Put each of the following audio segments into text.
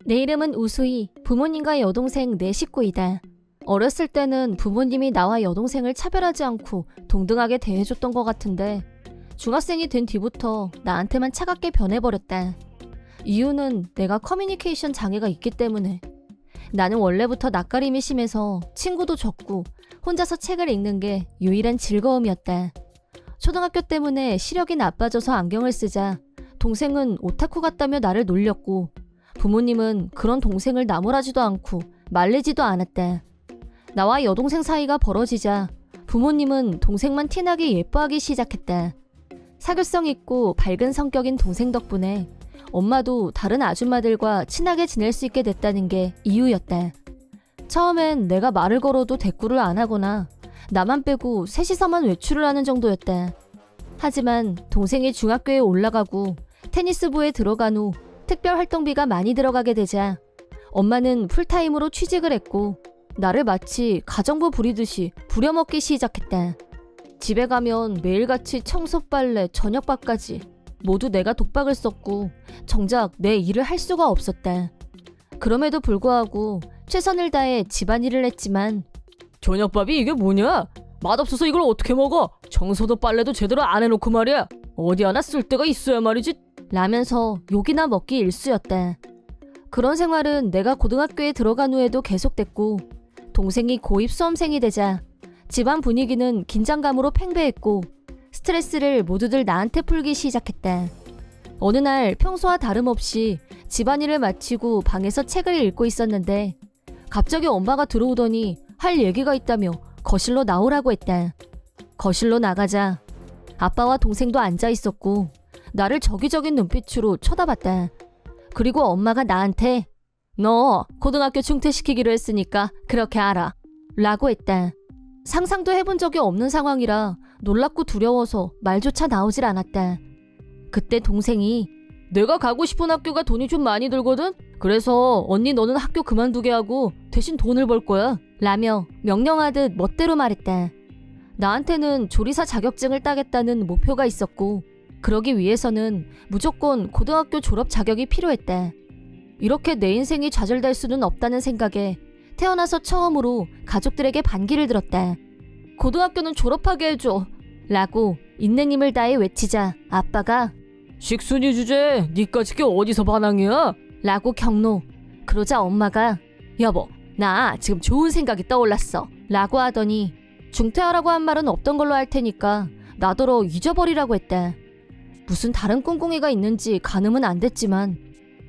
내 이름은 우수희, 부모님과 여동생 네 식구이다. 어렸을 때는 부모님이 나와 여동생을 차별하지 않고 동등하게 대해줬던 것 같은데 중학생이 된 뒤부터 나한테만 차갑게 변해버렸다. 이유는 내가 커뮤니케이션 장애가 있기 때문에. 나는 원래부터 낯가림이 심해서 친구도 적고 혼자서 책을 읽는 게 유일한 즐거움이었다. 초등학교 때문에 시력이 나빠져서 안경을 쓰자 동생은 오타쿠 같다며 나를 놀렸고 부모님은 그런 동생을 나무라지도 않고 말리지도 않았다. 나와 여동생 사이가 벌어지자 부모님은 동생만 티나게 예뻐하기 시작했다. 사교성 있고 밝은 성격인 동생 덕분에 엄마도 다른 아줌마들과 친하게 지낼 수 있게 됐다는 게 이유였다. 처음엔 내가 말을 걸어도 대꾸를 안 하거나 나만 빼고 셋이서만 외출을 하는 정도였다. 하지만 동생이 중학교에 올라가고 테니스부에 들어간 후 특별 활동비가 많이 들어가게 되자 엄마는 풀타임으로 취직을 했고 나를 마치 가정부 부리듯이 부려먹기 시작했다. 집에 가면 매일같이 청소, 빨래, 저녁밥까지 모두 내가 독박을 썼고 정작 내 일을 할 수가 없었다. 그럼에도 불구하고 최선을 다해 집안일을 했지만 저녁밥이 이게 뭐냐? 맛없어서 이걸 어떻게 먹어? 청소도 빨래도 제대로 안 해놓고 말이야. 어디 하나 쓸 데가 있어야 말이지. 라면서 욕이나 먹기 일쑤였다. 그런 생활은 내가 고등학교에 들어간 후에도 계속됐고 동생이 고2 수험생이 되자 집안 분위기는 긴장감으로 팽배했고 스트레스를 모두들 나한테 풀기 시작했다. 어느 날 평소와 다름없이 집안일을 마치고 방에서 책을 읽고 있었는데 갑자기 엄마가 들어오더니 할 얘기가 있다며 거실로 나오라고 했다. 거실로 나가자 아빠와 동생도 앉아 있었고 나를 저기적인 눈빛으로 쳐다봤다. 그리고 엄마가 나한테 너 고등학교 중퇴시키기로 했으니까 그렇게 알아 라고 했다. 상상도 해본 적이 없는 상황이라 놀랍고 두려워서 말조차 나오질 않았다. 그때 동생이 내가 가고 싶은 학교가 돈이 좀 많이 들거든? 그래서 언니 너는 학교 그만두게 하고 대신 돈을 벌 거야 라며 명령하듯 멋대로 말했다. 나한테는 조리사 자격증을 따겠다는 목표가 있었고 그러기 위해서는 무조건 고등학교 졸업 자격이 필요했다. 이렇게 내 인생이 좌절될 수는 없다는 생각에 태어나서 처음으로 가족들에게 반기를 들었다. 고등학교는 졸업하게 해줘 라고 있는 힘을 다해 외치자 아빠가 식순이 주제 니까짓 게 어디서 반항이야? 라고 경로. 그러자 엄마가 여보 나 지금 좋은 생각이 떠올랐어 라고 하더니 중퇴하라고 한 말은 없던 걸로 할 테니까 나더러 잊어버리라고 했다. 무슨 다른 꿍꿍이가 있는지 가늠은 안 됐지만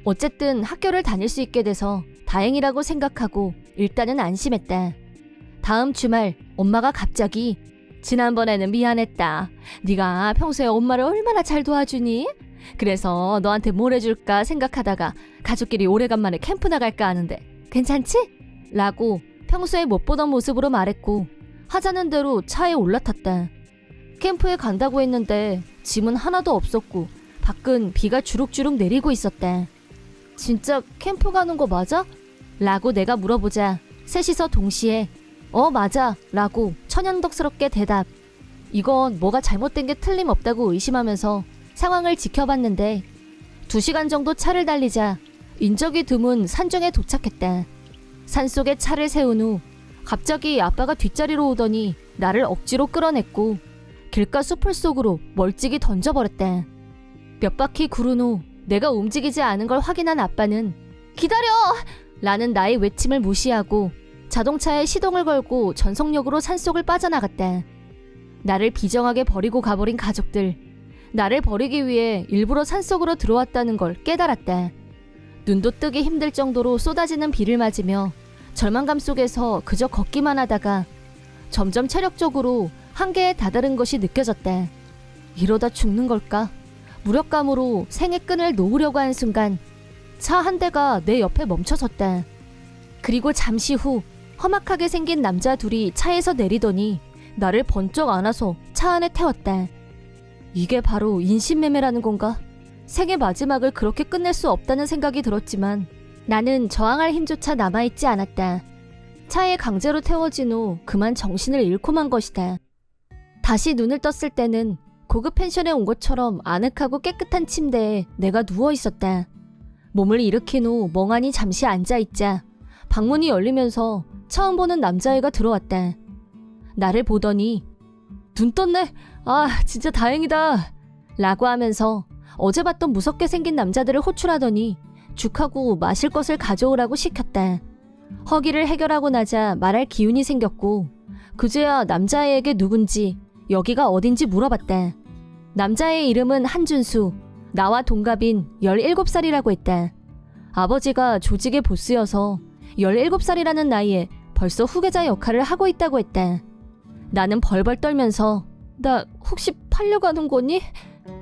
어쨌든 학교를 다닐 수 있게 돼서 다행이라고 생각하고 일단은 안심했다. 다음 주말 엄마가 갑자기 지난번에는 미안했다. 네가 평소에 엄마를 얼마나 잘 도와주니? 그래서 너한테 뭘 해줄까 생각하다가 가족끼리 오래간만에 캠프 나갈까 하는데 괜찮지? 라고 평소에 못 보던 모습으로 말했고 하자는 대로 차에 올라탔다. 캠프에 간다고 했는데 짐은 하나도 없었고 밖은 비가 주룩주룩 내리고 있었다. 진짜 캠프 가는 거 맞아? 라고 내가 물어보자 셋이서 동시에 맞아 라고 천연덕스럽게 대답. 이건 뭐가 잘못된 게 틀림없다고 의심하면서 상황을 지켜봤는데 2시간 정도 차를 달리자 인적이 드문 산중에 도착했다. 산속에 차를 세운 후 갑자기 아빠가 뒷자리로 오더니 나를 억지로 끌어냈고 길가 수풀 속으로 멀찍이 던져버렸다. 몇 바퀴 구른 후 내가 움직이지 않은 걸 확인한 아빠는 기다려! 라는 나의 외침을 무시하고 자동차에 시동을 걸고 전속력으로 산속을 빠져나갔다. 나를 비정하게 버리고 가버린 가족들. 나를 버리기 위해 일부러 산속으로 들어왔다는 걸 깨달았다. 눈도 뜨기 힘들 정도로 쏟아지는 비를 맞으며 절망감 속에서 그저 걷기만 하다가 점점 체력적으로 한계에 다다른 것이 느껴졌다. 이러다 죽는 걸까? 무력감으로 생의 끈을 놓으려고 한 순간 차 한 대가 내 옆에 멈춰섰다. 그리고 잠시 후 험악하게 생긴 남자 둘이 차에서 내리더니 나를 번쩍 안아서 차 안에 태웠다. 이게 바로 인신매매라는 건가? 생의 마지막을 그렇게 끝낼 수 없다는 생각이 들었지만 나는 저항할 힘조차 남아있지 않았다. 차에 강제로 태워진 후 그만 정신을 잃고 만 것이다. 다시 눈을 떴을 때는 고급 펜션에 온 것처럼 아늑하고 깨끗한 침대에 내가 누워있었다. 몸을 일으킨 후 멍하니 잠시 앉아있자 방문이 열리면서 처음 보는 남자애가 들어왔다. 나를 보더니 눈 떴네. 아, 진짜 다행이다. 라고 하면서 어제 봤던 무섭게 생긴 남자들을 호출하더니 죽하고 마실 것을 가져오라고 시켰다. 허기를 해결하고 나자 말할 기운이 생겼고 그제야 남자애에게 누군지 여기가 어딘지 물어봤다. 남자의 이름은 한준수, 나와 동갑인 17살이라고 했다. 아버지가 조직의 보스여서 17살이라는 나이에 벌써 후계자 역할을 하고 있다고 했다. 나는 벌벌 떨면서 나 혹시 팔려가는 거니?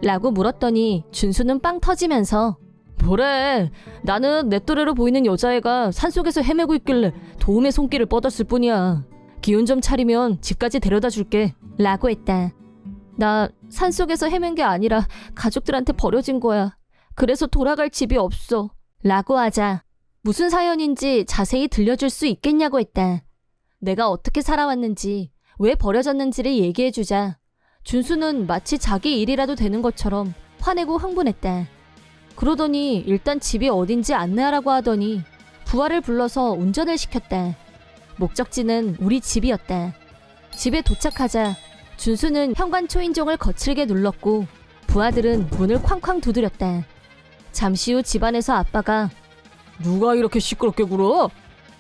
라고 물었더니 준수는 빵 터지면서 뭐래, 나는 내 또래로 보이는 여자애가 산속에서 헤매고 있길래 도움의 손길을 뻗었을 뿐이야. 기운 좀 차리면 집까지 데려다 줄게. 라고 했다. 나 산속에서 헤맨 게 아니라 가족들한테 버려진 거야. 그래서 돌아갈 집이 없어. 라고 하자 무슨 사연인지 자세히 들려줄 수 있겠냐고 했다. 내가 어떻게 살아왔는지 왜 버려졌는지를 얘기해주자 준수는 마치 자기 일이라도 되는 것처럼 화내고 흥분했다. 그러더니 일단 집이 어딘지 안내하라고 하더니 부하를 불러서 운전을 시켰다. 목적지는 우리 집이었다. 집에 도착하자 준수는 현관 초인종을 거칠게 눌렀고 부하들은 문을 쾅쾅 두드렸다. 잠시 후 집안에서 아빠가 누가 이렇게 시끄럽게 굴어?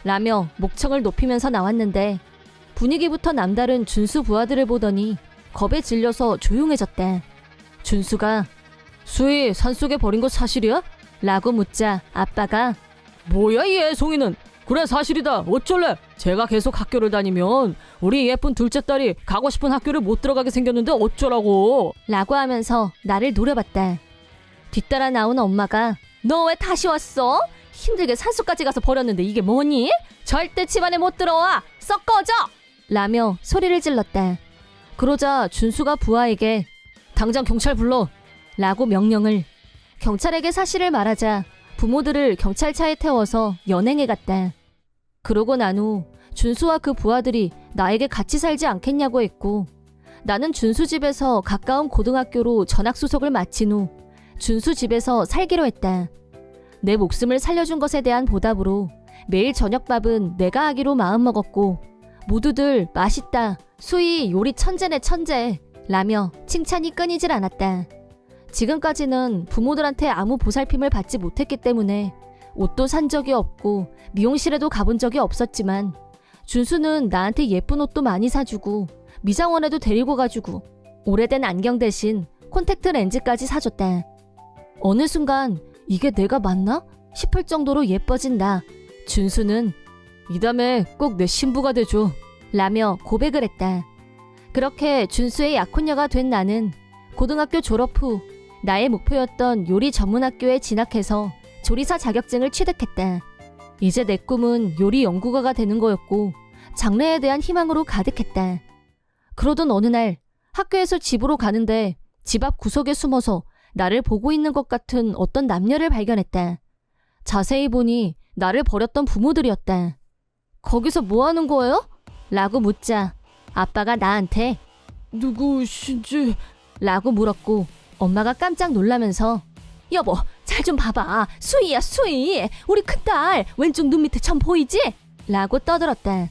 라며 목청을 높이면서 나왔는데 분위기부터 남다른 준수 부하들을 보더니 겁에 질려서 조용해졌다. 준수가 수희 산속에 버린 거 사실이야? 라고 묻자 아빠가 뭐야 이 애송이는. 그래 사실이다. 어쩔래? 제가 계속 학교를 다니면 우리 예쁜 둘째 딸이 가고 싶은 학교를 못 들어가게 생겼는데 어쩌라고. 라고 하면서 나를 노려봤다. 뒤따라 나온 엄마가 너 왜 다시 왔어? 힘들게 산속까지 가서 버렸는데 이게 뭐니? 절대 집안에 못 들어와. 썩 꺼져! 라며 소리를 질렀다. 그러자 준수가 부하에게 당장 경찰 불러. 라고 명령을. 경찰에게 사실을 말하자 부모들을 경찰차에 태워서 연행해 갔다. 그러고 난 후 준수와 그 부하들이 나에게 같이 살지 않겠냐고 했고 나는 준수 집에서 가까운 고등학교로 전학 수속을 마친 후 준수 집에서 살기로 했다. 내 목숨을 살려준 것에 대한 보답으로 매일 저녁밥은 내가 하기로 마음먹었고 모두들 맛있다, 수희 요리 천재네 천재 라며 칭찬이 끊이질 않았다. 지금까지는 부모들한테 아무 보살핌을 받지 못했기 때문에 옷도 산 적이 없고 미용실에도 가본 적이 없었지만 준수는 나한테 예쁜 옷도 많이 사주고 미장원에도 데리고 가주고 오래된 안경 대신 콘택트 렌즈까지 사줬다. 어느 순간 이게 내가 맞나? 싶을 정도로 예뻐진 나. 준수는 이 다음에 꼭 내 신부가 돼줘. 라며 고백을 했다. 그렇게 준수의 약혼녀가 된 나는 고등학교 졸업 후 나의 목표였던 요리 전문학교에 진학해서 조리사 자격증을 취득했다. 이제 내 꿈은 요리 연구가가 되는 거였고 장래에 대한 희망으로 가득했다. 그러던 어느 날 학교에서 집으로 가는데 집 앞 구석에 숨어서 나를 보고 있는 것 같은 어떤 남녀를 발견했다. 자세히 보니 나를 버렸던 부모들이었다. 거기서 뭐 하는 거예요? 라고 묻자 아빠가 나한테 누구신지 라고 물었고 엄마가 깜짝 놀라면서 여보 잘 좀 봐봐. 수희야 수희. 우리 큰딸 왼쪽 눈 밑에 점 보이지? 라고 떠들었다.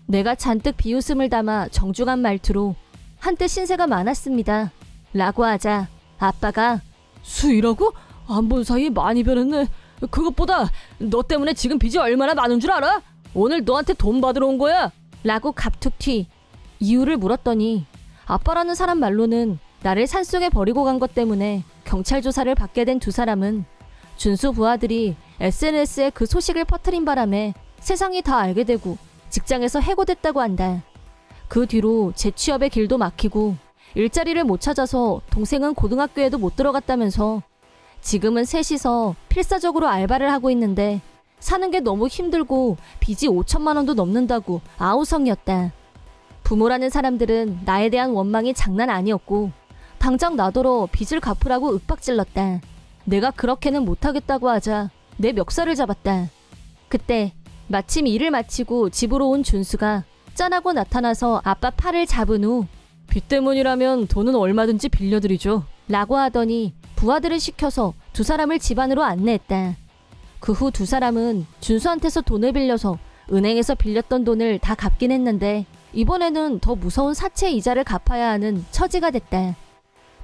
내가 잔뜩 비웃음을 담아 정중한 말투로 한때 신세가 많았습니다. 라고 하자 아빠가 수희라고? 안 본 사이에 많이 변했네. 그것보다 너 때문에 지금 빚이 얼마나 많은 줄 알아? 오늘 너한테 돈 받으러 온 거야. 라고 갑툭튀 이유를 물었더니 아빠라는 사람 말로는 나를 산속에 버리고 간 것 때문에 경찰 조사를 받게 된 두 사람은 준수 부하들이 SNS에 그 소식을 퍼뜨린 바람에 세상이 다 알게 되고 직장에서 해고됐다고 한다. 그 뒤로 재취업의 길도 막히고 일자리를 못 찾아서 동생은 고등학교에도 못 들어갔다면서 지금은 셋이서 필사적으로 알바를 하고 있는데 사는 게 너무 힘들고 빚이 5천만 원도 넘는다고 아우성이었다. 부모라는 사람들은 나에 대한 원망이 장난 아니었고 당장 나더러 빚을 갚으라고 윽박질렀다. 내가 그렇게는 못하겠다고 하자 내 멱살을 잡았다. 그때 마침 일을 마치고 집으로 온 준수가 짠하고 나타나서 아빠 팔을 잡은 후 빚 때문이라면 돈은 얼마든지 빌려드리죠. 라고 하더니 부하들을 시켜서 두 사람을 집 안으로 안내했다. 그 후 두 사람은 준수한테서 돈을 빌려서 은행에서 빌렸던 돈을 다 갚긴 했는데 이번에는 더 무서운 사채 이자를 갚아야 하는 처지가 됐다.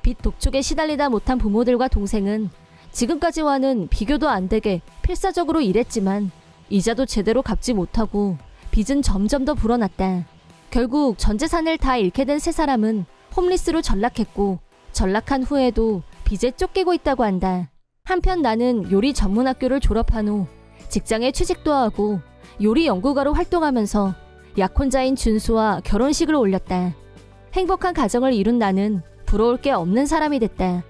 빚 독촉에 시달리다 못한 부모들과 동생은 지금까지와는 비교도 안 되게 필사적으로 일했지만 이자도 제대로 갚지 못하고 빚은 점점 더 불어났다. 결국 전 재산을 다 잃게 된 세 사람은 홈리스로 전락했고 전락한 후에도 빚에 쫓기고 있다고 한다. 한편 나는 요리 전문 학교를 졸업한 후 직장에 취직도 하고 요리 연구가로 활동하면서 약혼자인 준수와 결혼식을 올렸다. 행복한 가정을 이룬 나는 부러울 게 없는 사람이 됐다.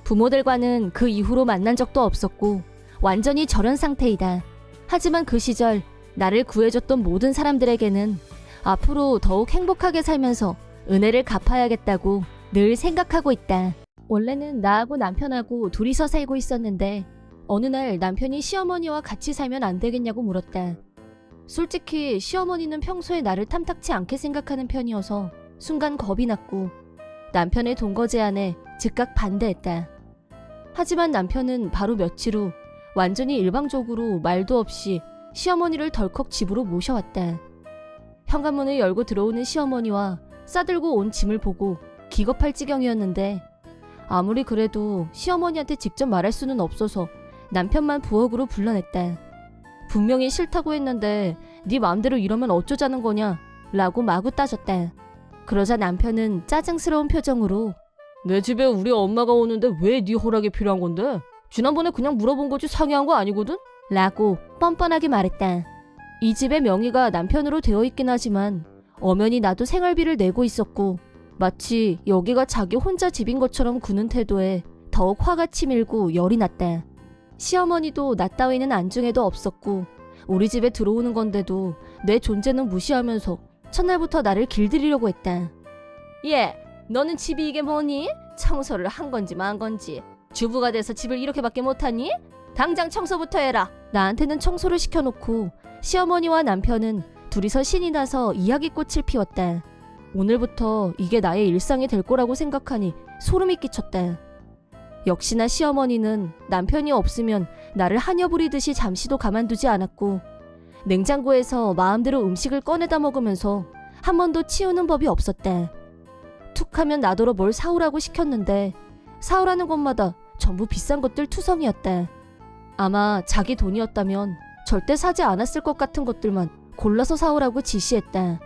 부모들과는 그 이후로 만난 적도 없었고 완전히 절연 상태이다. 하지만 그 시절 나를 구해줬던 모든 사람들에게는 앞으로 더욱 행복하게 살면서 은혜를 갚아야겠다고 늘 생각하고 있다. 원래는 나하고 남편하고 둘이서 살고 있었는데 어느 날 남편이 시어머니와 같이 살면 안 되겠냐고 물었다. 솔직히 시어머니는 평소에 나를 탐탁치 않게 생각하는 편이어서 순간 겁이 났고 남편의 동거 제안에 즉각 반대했다. 하지만 남편은 바로 며칠 후 완전히 일방적으로 말도 없이 시어머니를 덜컥 집으로 모셔왔다. 현관문을 열고 들어오는 시어머니와 싸들고 온 짐을 보고 기겁할 지경이었는데 아무리 그래도 시어머니한테 직접 말할 수는 없어서 남편만 부엌으로 불러냈다. 분명히 싫다고 했는데 네 마음대로 이러면 어쩌자는 거냐 라고 마구 따졌다. 그러자 남편은 짜증스러운 표정으로 내 집에 우리 엄마가 오는데 왜 네 허락이 필요한 건데? 지난번에 그냥 물어본 거지 상의한 거 아니거든? 라고 뻔뻔하게 말했다. 이 집의 명의가 남편으로 되어 있긴 하지만 엄연히 나도 생활비를 내고 있었고 마치 여기가 자기 혼자 집인 것처럼 구는 태도에 더욱 화가 치밀고 열이 났다. 시어머니도 나 따위는 안중에도 없었고 우리 집에 들어오는 건데도 내 존재는 무시하면서 첫날부터 나를 길들이려고 했다. 예, 너는 집이 이게 뭐니? 청소를 한 건지 만 건지 주부가 돼서 집을 이렇게밖에 못하니? 당장 청소부터 해라. 나한테는 청소를 시켜놓고 시어머니와 남편은 둘이서 신이 나서 이야기꽃을 피웠다. 오늘부터 이게 나의 일상이 될 거라고 생각하니 소름이 끼쳤다. 역시나 시어머니는 남편이 없으면 나를 하녀 부리듯이 잠시도 가만두지 않았고 냉장고에서 마음대로 음식을 꺼내다 먹으면서 한 번도 치우는 법이 없었다. 툭하면 나더러 뭘 사오라고 시켰는데 사오라는 것마다 전부 비싼 것들 투성이었다. 아마 자기 돈이었다면 절대 사지 않았을 것 같은 것들만 골라서 사오라고 지시했다.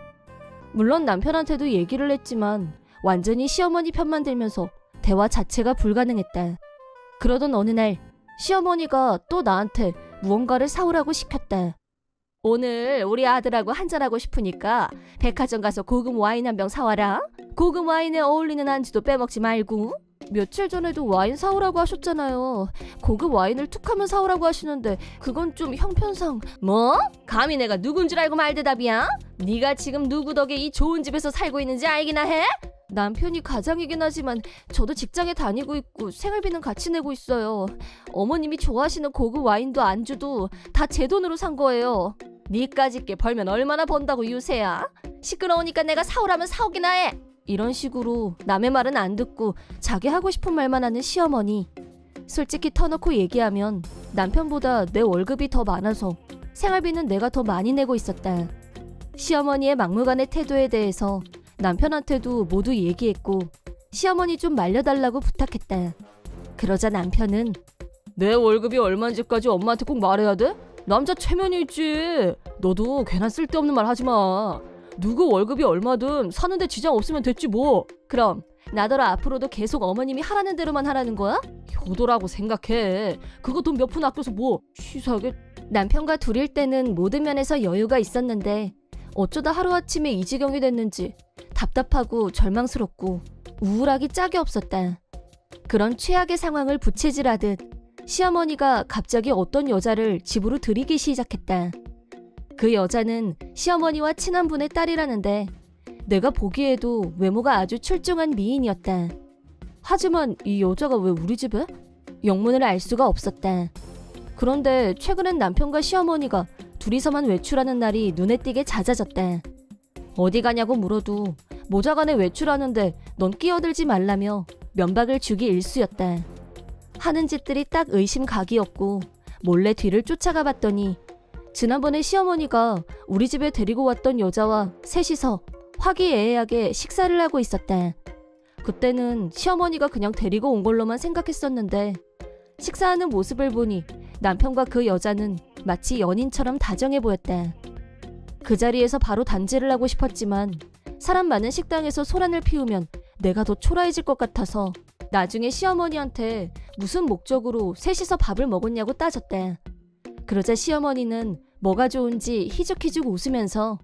물론 남편한테도 얘기를 했지만 완전히 시어머니 편만 들면서 대화 자체가 불가능했다. 그러던 어느 날 시어머니가 또 나한테 무언가를 사오라고 시켰다. 오늘 우리 아들하고 한잔하고 싶으니까 백화점 가서 고급 와인 한 병 사와라. 고급 와인에 어울리는 안주도 빼먹지 말고. 며칠 전에도 와인 사오라고 하셨잖아요. 고급 와인을 툭하면 사오라고 하시는데 그건 좀 형편상. 뭐? 감히 내가 누군 줄 알고 말대답이야? 네가 지금 누구 덕에 이 좋은 집에서 살고 있는지 알기나 해? 남편이 가장이긴 하지만 저도 직장에 다니고 있고 생활비는 같이 내고 있어요. 어머님이 좋아하시는 고급 와인도 안주도 다 제 돈으로 산 거예요. 니까짓 게 벌면 얼마나 번다고 유세야? 시끄러우니까 내가 사오라면 사오기나 해. 이런 식으로 남의 말은 안 듣고 자기 하고 싶은 말만 하는 시어머니. 솔직히 터놓고 얘기하면 남편보다 내 월급이 더 많아서 생활비는 내가 더 많이 내고 있었다. 시어머니의 막무가내 태도에 대해서 남편한테도 모두 얘기했고 시어머니 좀 말려달라고 부탁했다. 그러자 남편은 내 월급이 얼마인지까지 엄마한테 꼭 말해야 돼? 남자 체면이 있지. 너도 괜한 쓸데없는 말 하지 마. 누구 월급이 얼마든 사는데 지장 없으면 됐지 뭐. 그럼 나더러 앞으로도 계속 어머님이 하라는 대로만 하라는 거야? 효도라고 생각해. 그거 돈 몇 푼 아껴서 뭐 치사하게. 남편과 둘일 때는 모든 면에서 여유가 있었는데 어쩌다 하루아침에 이 지경이 됐는지 답답하고 절망스럽고 우울하기 짝이 없었다. 그런 최악의 상황을 부채질하듯 시어머니가 갑자기 어떤 여자를 집으로 들이기 시작했다. 그 여자는 시어머니와 친한 분의 딸이라는데 내가 보기에도 외모가 아주 출중한 미인이었다. 하지만 이 여자가 왜 우리 집에? 영문을 알 수가 없었다. 그런데 최근엔 남편과 시어머니가 둘이서만 외출하는 날이 눈에 띄게 잦아졌다. 어디 가냐고 물어도 모자간에 외출하는데 넌 끼어들지 말라며 면박을 주기 일쑤였다. 하는 짓들이 딱 의심각이었고 몰래 뒤를 쫓아가 봤더니 지난번에 시어머니가 우리 집에 데리고 왔던 여자와 셋이서 화기애애하게 식사를 하고 있었다. 그때는 시어머니가 그냥 데리고 온 걸로만 생각했었는데 식사하는 모습을 보니 남편과 그 여자는 마치 연인처럼 다정해 보였다. 그 자리에서 바로 단죄를 하고 싶었지만 사람 많은 식당에서 소란을 피우면 내가 더 초라해질 것 같아서 나중에 시어머니한테 무슨 목적으로 셋이서 밥을 먹었냐고 따졌다. 그러자 시어머니는 뭐가 좋은지 희죽희죽 웃으면서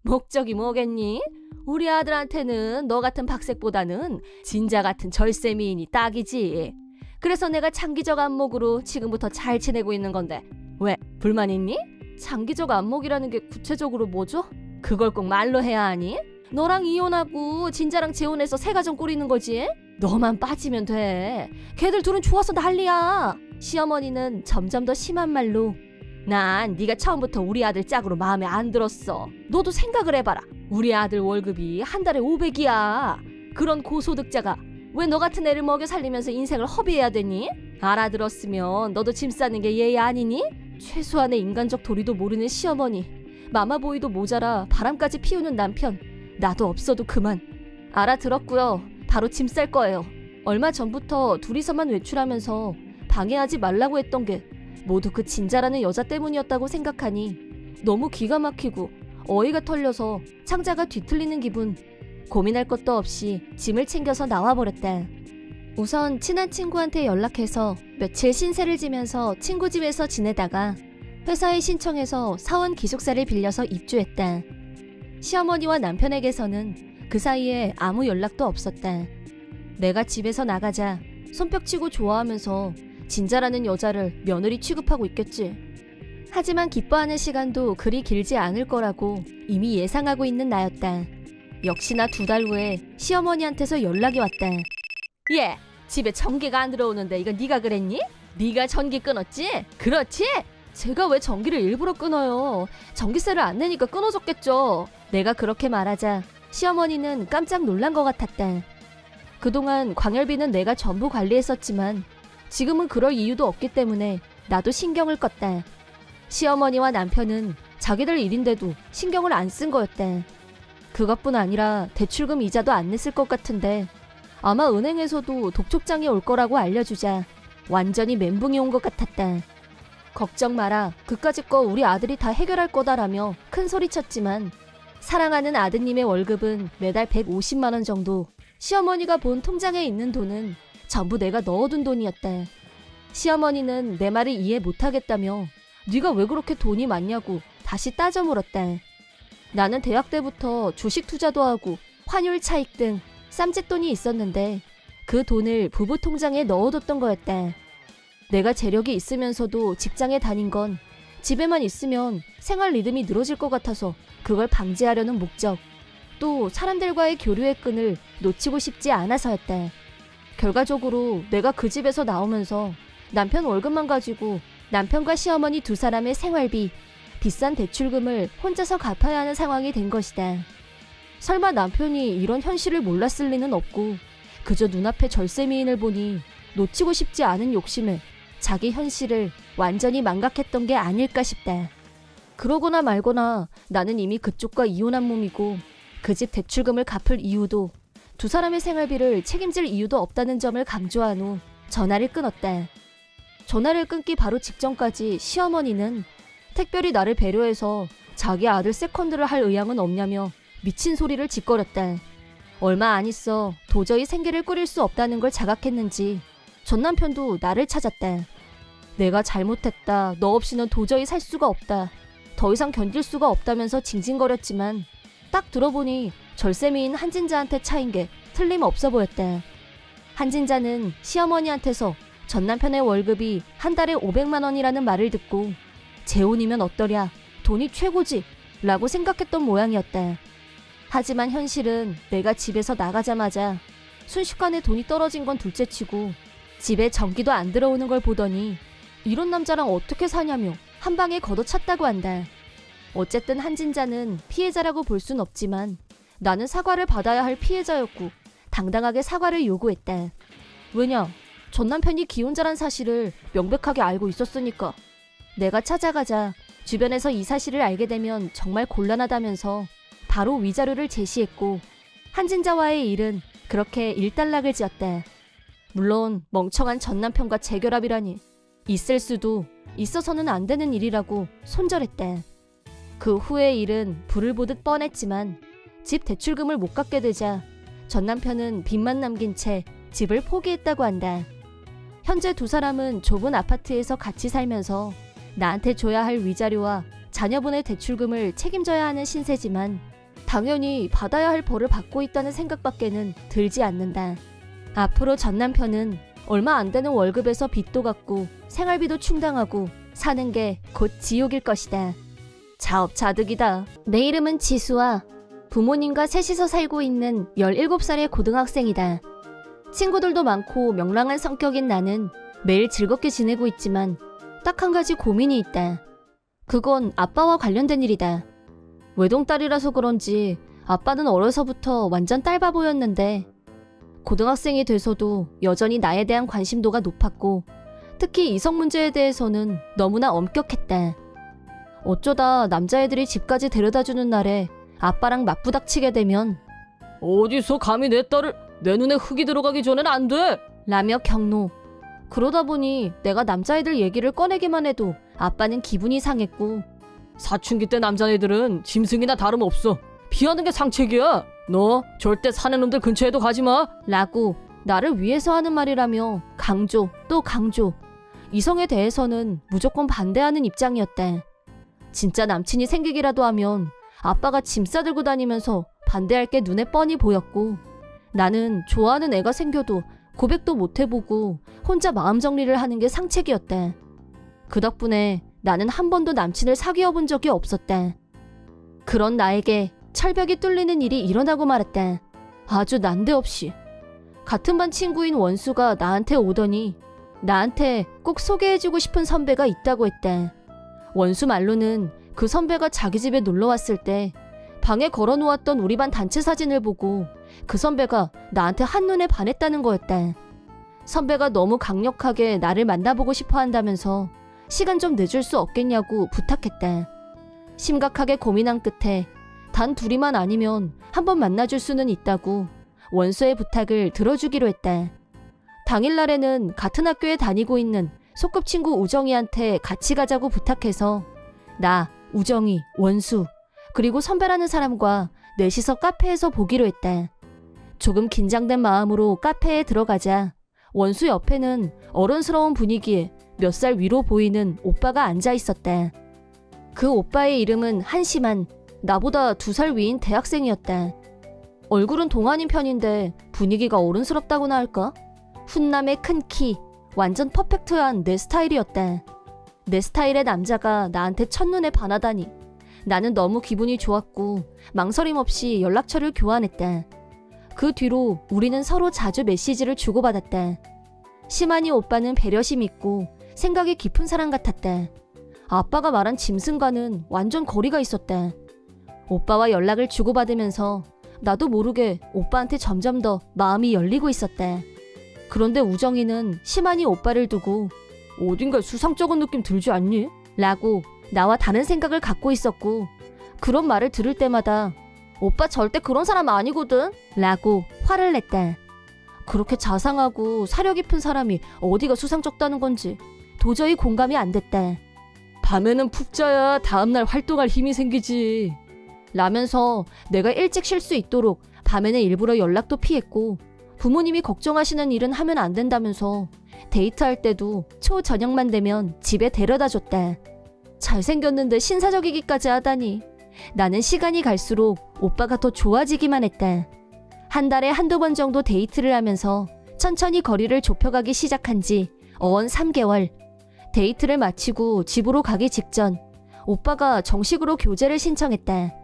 목적이 뭐겠니? 우리 아들한테는 너 같은 박색보다는 진자 같은 절세미인이 딱이지. 그래서 내가 장기적 안목으로 지금부터 잘 지내고 있는 건데 왜 불만 있니? 장기적 안목이라는 게 구체적으로 뭐죠? 그걸 꼭 말로 해야 하니? 너랑 이혼하고 진자랑 재혼해서 새 가정 꾸리는 거지? 너만 빠지면 돼. 걔들 둘은 좋아서 난리야. 시어머니는 점점 더 심한 말로 난 네가 처음부터 우리 아들 짝으로 마음에 안 들었어. 너도 생각을 해봐라. 우리 아들 월급이 한 달에 500이야. 그런 고소득자가 왜 너 같은 애를 먹여 살리면서 인생을 허비해야 되니? 알아들었으면 너도 짐 싸는 게 예의 아니니? 최소한의 인간적 도리도 모르는 시어머니, 마마보이도 모자라 바람까지 피우는 남편, 나도 없어도 그만. 알아들었고요. 바로 짐 쌀 거예요. 얼마 전부터 둘이서만 외출하면서 방해하지 말라고 했던 게 모두 그 진자라는 여자 때문이었다고 생각하니 너무 기가 막히고 어이가 털려서 창자가 뒤틀리는 기분. 고민할 것도 없이 짐을 챙겨서 나와버렸다. 우선 친한 친구한테 연락해서 며칠 신세를 지면서 친구 집에서 지내다가 회사에 신청해서 사원 기숙사를 빌려서 입주했다. 시어머니와 남편에게서는 그 사이에 아무 연락도 없었다. 내가 집에서 나가자 손뼉치고 좋아하면서 진자라는 여자를 며느리 취급하고 있겠지. 하지만 기뻐하는 시간도 그리 길지 않을 거라고 이미 예상하고 있는 나였다. 역시나 2달 후에 시어머니한테서 연락이 왔다. 얘, 집에 전기가 안 들어오는데 이거 네가 그랬니? 네가 전기 끊었지? 그렇지? 제가 왜 전기를 일부러 끊어요? 전기세를 안 내니까 끊어졌겠죠. 내가 그렇게 말하자 시어머니는 깜짝 놀란 것 같았다. 그동안 광열비는 내가 전부 관리했었지만 지금은 그럴 이유도 없기 때문에 나도 신경을 껐다. 시어머니와 남편은 자기들 일인데도 신경을 안 쓴 거였다. 그것뿐 아니라 대출금 이자도 안 냈을 것 같은데 아마 은행에서도 독촉장이 올 거라고 알려주자 완전히 멘붕이 온 것 같았다. 걱정 마라. 그까짓 거 우리 아들이 다 해결할 거다라며 큰 소리쳤지만 사랑하는 아드님의 월급은 매달 150만 원 정도. 시어머니가 본 통장에 있는 돈은 전부 내가 넣어둔 돈이었다. 시어머니는 내 말을 이해 못하겠다며 네가 왜 그렇게 돈이 많냐고 다시 따져 물었다. 나는 대학 때부터 주식 투자도 하고 환율 차익 등 쌈짓돈이 있었는데 그 돈을 부부 통장에 넣어뒀던 거였다. 내가 재력이 있으면서도 직장에 다닌 건 집에만 있으면 생활 리듬이 늘어질 것 같아서 그걸 방지하려는 목적, 또 사람들과의 교류의 끈을 놓치고 싶지 않아서였다. 결과적으로 내가 그 집에서 나오면서 남편 월급만 가지고 남편과 시어머니 2사람의 생활비, 비싼 대출금을 혼자서 갚아야 하는 상황이 된 것이다. 설마 남편이 이런 현실을 몰랐을 리는 없고 그저 눈앞에 절세미인을 보니 놓치고 싶지 않은 욕심에 자기 현실을 완전히 망각했던 게 아닐까 싶다. 그러거나 말거나 나는 이미 그쪽과 이혼한 몸이고 그 집 대출금을 갚을 이유도 2사람의 생활비를 책임질 이유도 없다는 점을 강조한 후 전화를 끊었다. 전화를 끊기 바로 직전까지 시어머니는 특별히 나를 배려해서 자기 아들 세컨드를 할 의향은 없냐며 미친 소리를 짓거렸다. 얼마 안 있어 도저히 생계를 꾸릴 수 없다는 걸 자각했는지 전 남편도 나를 찾았다. 내가 잘못했다. 너 없이는 도저히 살 수가 없다. 더 이상 견딜 수가 없다면서 징징거렸지만 딱 들어보니 절세미인 한진자한테 차인 게 틀림없어 보였다. 한진자는 시어머니한테서 전 남편의 월급이 한 달에 500만 원이라는 말을 듣고 재혼이면 어떠랴, 돈이 최고지 라고 생각했던 모양이었다. 하지만 현실은 내가 집에서 나가자마자 순식간에 돈이 떨어진 건 둘째치고 집에 전기도 안 들어오는 걸 보더니 이런 남자랑 어떻게 사냐며 한 방에 걷어찼다고 한다. 어쨌든 한진자는 피해자라고 볼 순 없지만 나는 사과를 받아야 할 피해자였고 당당하게 사과를 요구했다. 왜냐? 전 남편이 기혼자란 사실을 명백하게 알고 있었으니까. 내가 찾아가자 주변에서 이 사실을 알게 되면 정말 곤란하다면서 바로 위자료를 제시했고 한진자와의 일은 그렇게 일단락을 지었다. 물론 멍청한 전남편과 재결합이라니 있을 수도 있어서는 안 되는 일이라고 손절했다. 그 후의 일은 불을 보듯 뻔했지만 집 대출금을 못 갚게 되자 전남편은 빚만 남긴 채 집을 포기했다고 한다. 현재 두 사람은 좁은 아파트에서 같이 살면서 나한테 줘야 할 위자료와 자녀분의 대출금을 책임져야 하는 신세지만 당연히 받아야 할 벌을 받고 있다는 생각밖에는 들지 않는다. 앞으로 전 남편은 얼마 안 되는 월급에서 빚도 갚고 생활비도 충당하고 사는 게 곧 지옥일 것이다. 자업자득이다. 내 이름은 지수와 부모님과 셋이서 살고 있는 17살의 고등학생이다. 친구들도 많고 명랑한 성격인 나는 매일 즐겁게 지내고 있지만 딱 한 가지 고민이 있다. 그건 아빠와 관련된 일이다. 외동딸이라서 그런지 아빠는 어려서부터 완전 딸바보였는데 고등학생이 돼서도 여전히 나에 대한 관심도가 높았고 특히 이성 문제에 대해서는 너무나 엄격했다. 어쩌다 남자애들이 집까지 데려다주는 날에 아빠랑 맞부닥치게 되면 어디서 감히 내 딸을 내 눈에 흙이 들어가기 전엔 안 돼! 라며 경로. 그러다 보니 내가 남자애들 얘기를 꺼내기만 해도 아빠는 기분이 상했고 사춘기 때 남자애들은 짐승이나 다름없어. 피하는 게 상책이야. 너 절대 사내 놈들 근처에도 가지 마. 라고 나를 위해서 하는 말이라며 강조 또 강조. 이성에 대해서는 무조건 반대하는 입장이었다. 진짜 남친이 생기기라도 하면 아빠가 짐 싸들고 다니면서 반대할 게 눈에 뻔히 보였고 나는 좋아하는 애가 생겨도 고백도 못 해보고 혼자 마음 정리를 하는 게 상책이었다. 그 덕분에 나는 한 번도 남친을 사귀어 본 적이 없었다. 그런 나에게 철벽이 뚫리는 일이 일어나고 말았다. 아주 난데없이. 같은 반 친구인 원수가 나한테 오더니 나한테 꼭 소개해주고 싶은 선배가 있다고 했다. 원수 말로는 그 선배가 자기 집에 놀러 왔을 때 방에 걸어놓았던 우리 반 단체 사진을 보고 그 선배가 나한테 한눈에 반했다는 거였다. 선배가 너무 강력하게 나를 만나보고 싶어 한다면서 시간 좀 내줄 수 없겠냐고 부탁했다. 심각하게 고민한 끝에 단 둘이만 아니면 한번 만나줄 수는 있다고 원수의 부탁을 들어주기로 했다. 당일날에는 같은 학교에 다니고 있는 소꿉친구 우정이한테 같이 가자고 부탁해서 나, 우정이, 원수, 그리고 선배라는 사람과 넷이서 카페에서 보기로 했다. 조금 긴장된 마음으로 카페에 들어가자 원수 옆에는 어른스러운 분위기에 몇 살 위로 보이는 오빠가 앉아 있었다. 그 오빠의 이름은 한심한 나보다 2살 위인 대학생이었다. 얼굴은 동안인 편인데 분위기가 어른스럽다고나 할까? 훈남의 큰 키, 완전 퍼펙트한 내 스타일이었다. 내 스타일의 남자가 나한테 첫눈에 반하다니 나는 너무 기분이 좋았고 망설임 없이 연락처를 교환했다. 그 뒤로 우리는 서로 자주 메시지를 주고받았다. 시만이 오빠는 배려심 있고 생각이 깊은 사람 같았다. 아빠가 말한 짐승과는 완전 거리가 있었다. 오빠와 연락을 주고받으면서 나도 모르게 오빠한테 점점 더 마음이 열리고 있었다. 그런데 우정이는 시만이 오빠를 두고 어딘가 수상쩍은 느낌 들지 않니? 라고 나와 다른 생각을 갖고 있었고 그런 말을 들을 때마다 오빠 절대 그런 사람 아니거든? 라고 화를 냈다. 그렇게 자상하고 사려 깊은 사람이 어디가 수상쩍다는 건지 도저히 공감이 안 됐다. 밤에는 푹 자야 다음날 활동할 힘이 생기지. 라면서 내가 일찍 쉴 수 있도록 밤에는 일부러 연락도 피했고 부모님이 걱정하시는 일은 하면 안 된다면서 데이트할 때도 초저녁만 되면 집에 데려다 줬다. 잘생겼는데 신사적이기까지 하다니 나는 시간이 갈수록 오빠가 더 좋아지기만 했다. 한 달에 한두 번 정도 데이트를 하면서 천천히 거리를 좁혀가기 시작한 지 어언 3개월. 데이트를 마치고 집으로 가기 직전 오빠가 정식으로 교제를 신청했다.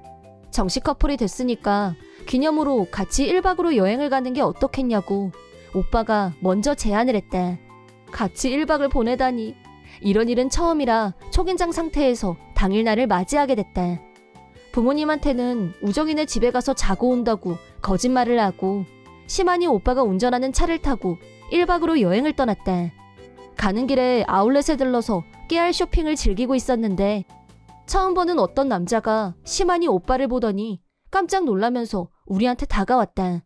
정식 커플이 됐으니까 기념으로 같이 1박으로 여행을 가는 게 어떻겠냐고 오빠가 먼저 제안을 했다. 같이 1박을 보내다니 이런 일은 처음이라 초긴장 상태에서 당일날을 맞이하게 됐다. 부모님한테는 우정이네 집에 가서 자고 온다고 거짓말을 하고 시만이 오빠가 운전하는 차를 타고 1박으로 여행을 떠났다. 가는 길에 아울렛에 들러서 깨알 쇼핑을 즐기고 있었는데 처음 보는 어떤 남자가 시만이 오빠를 보더니 깜짝 놀라면서 우리한테 다가왔다.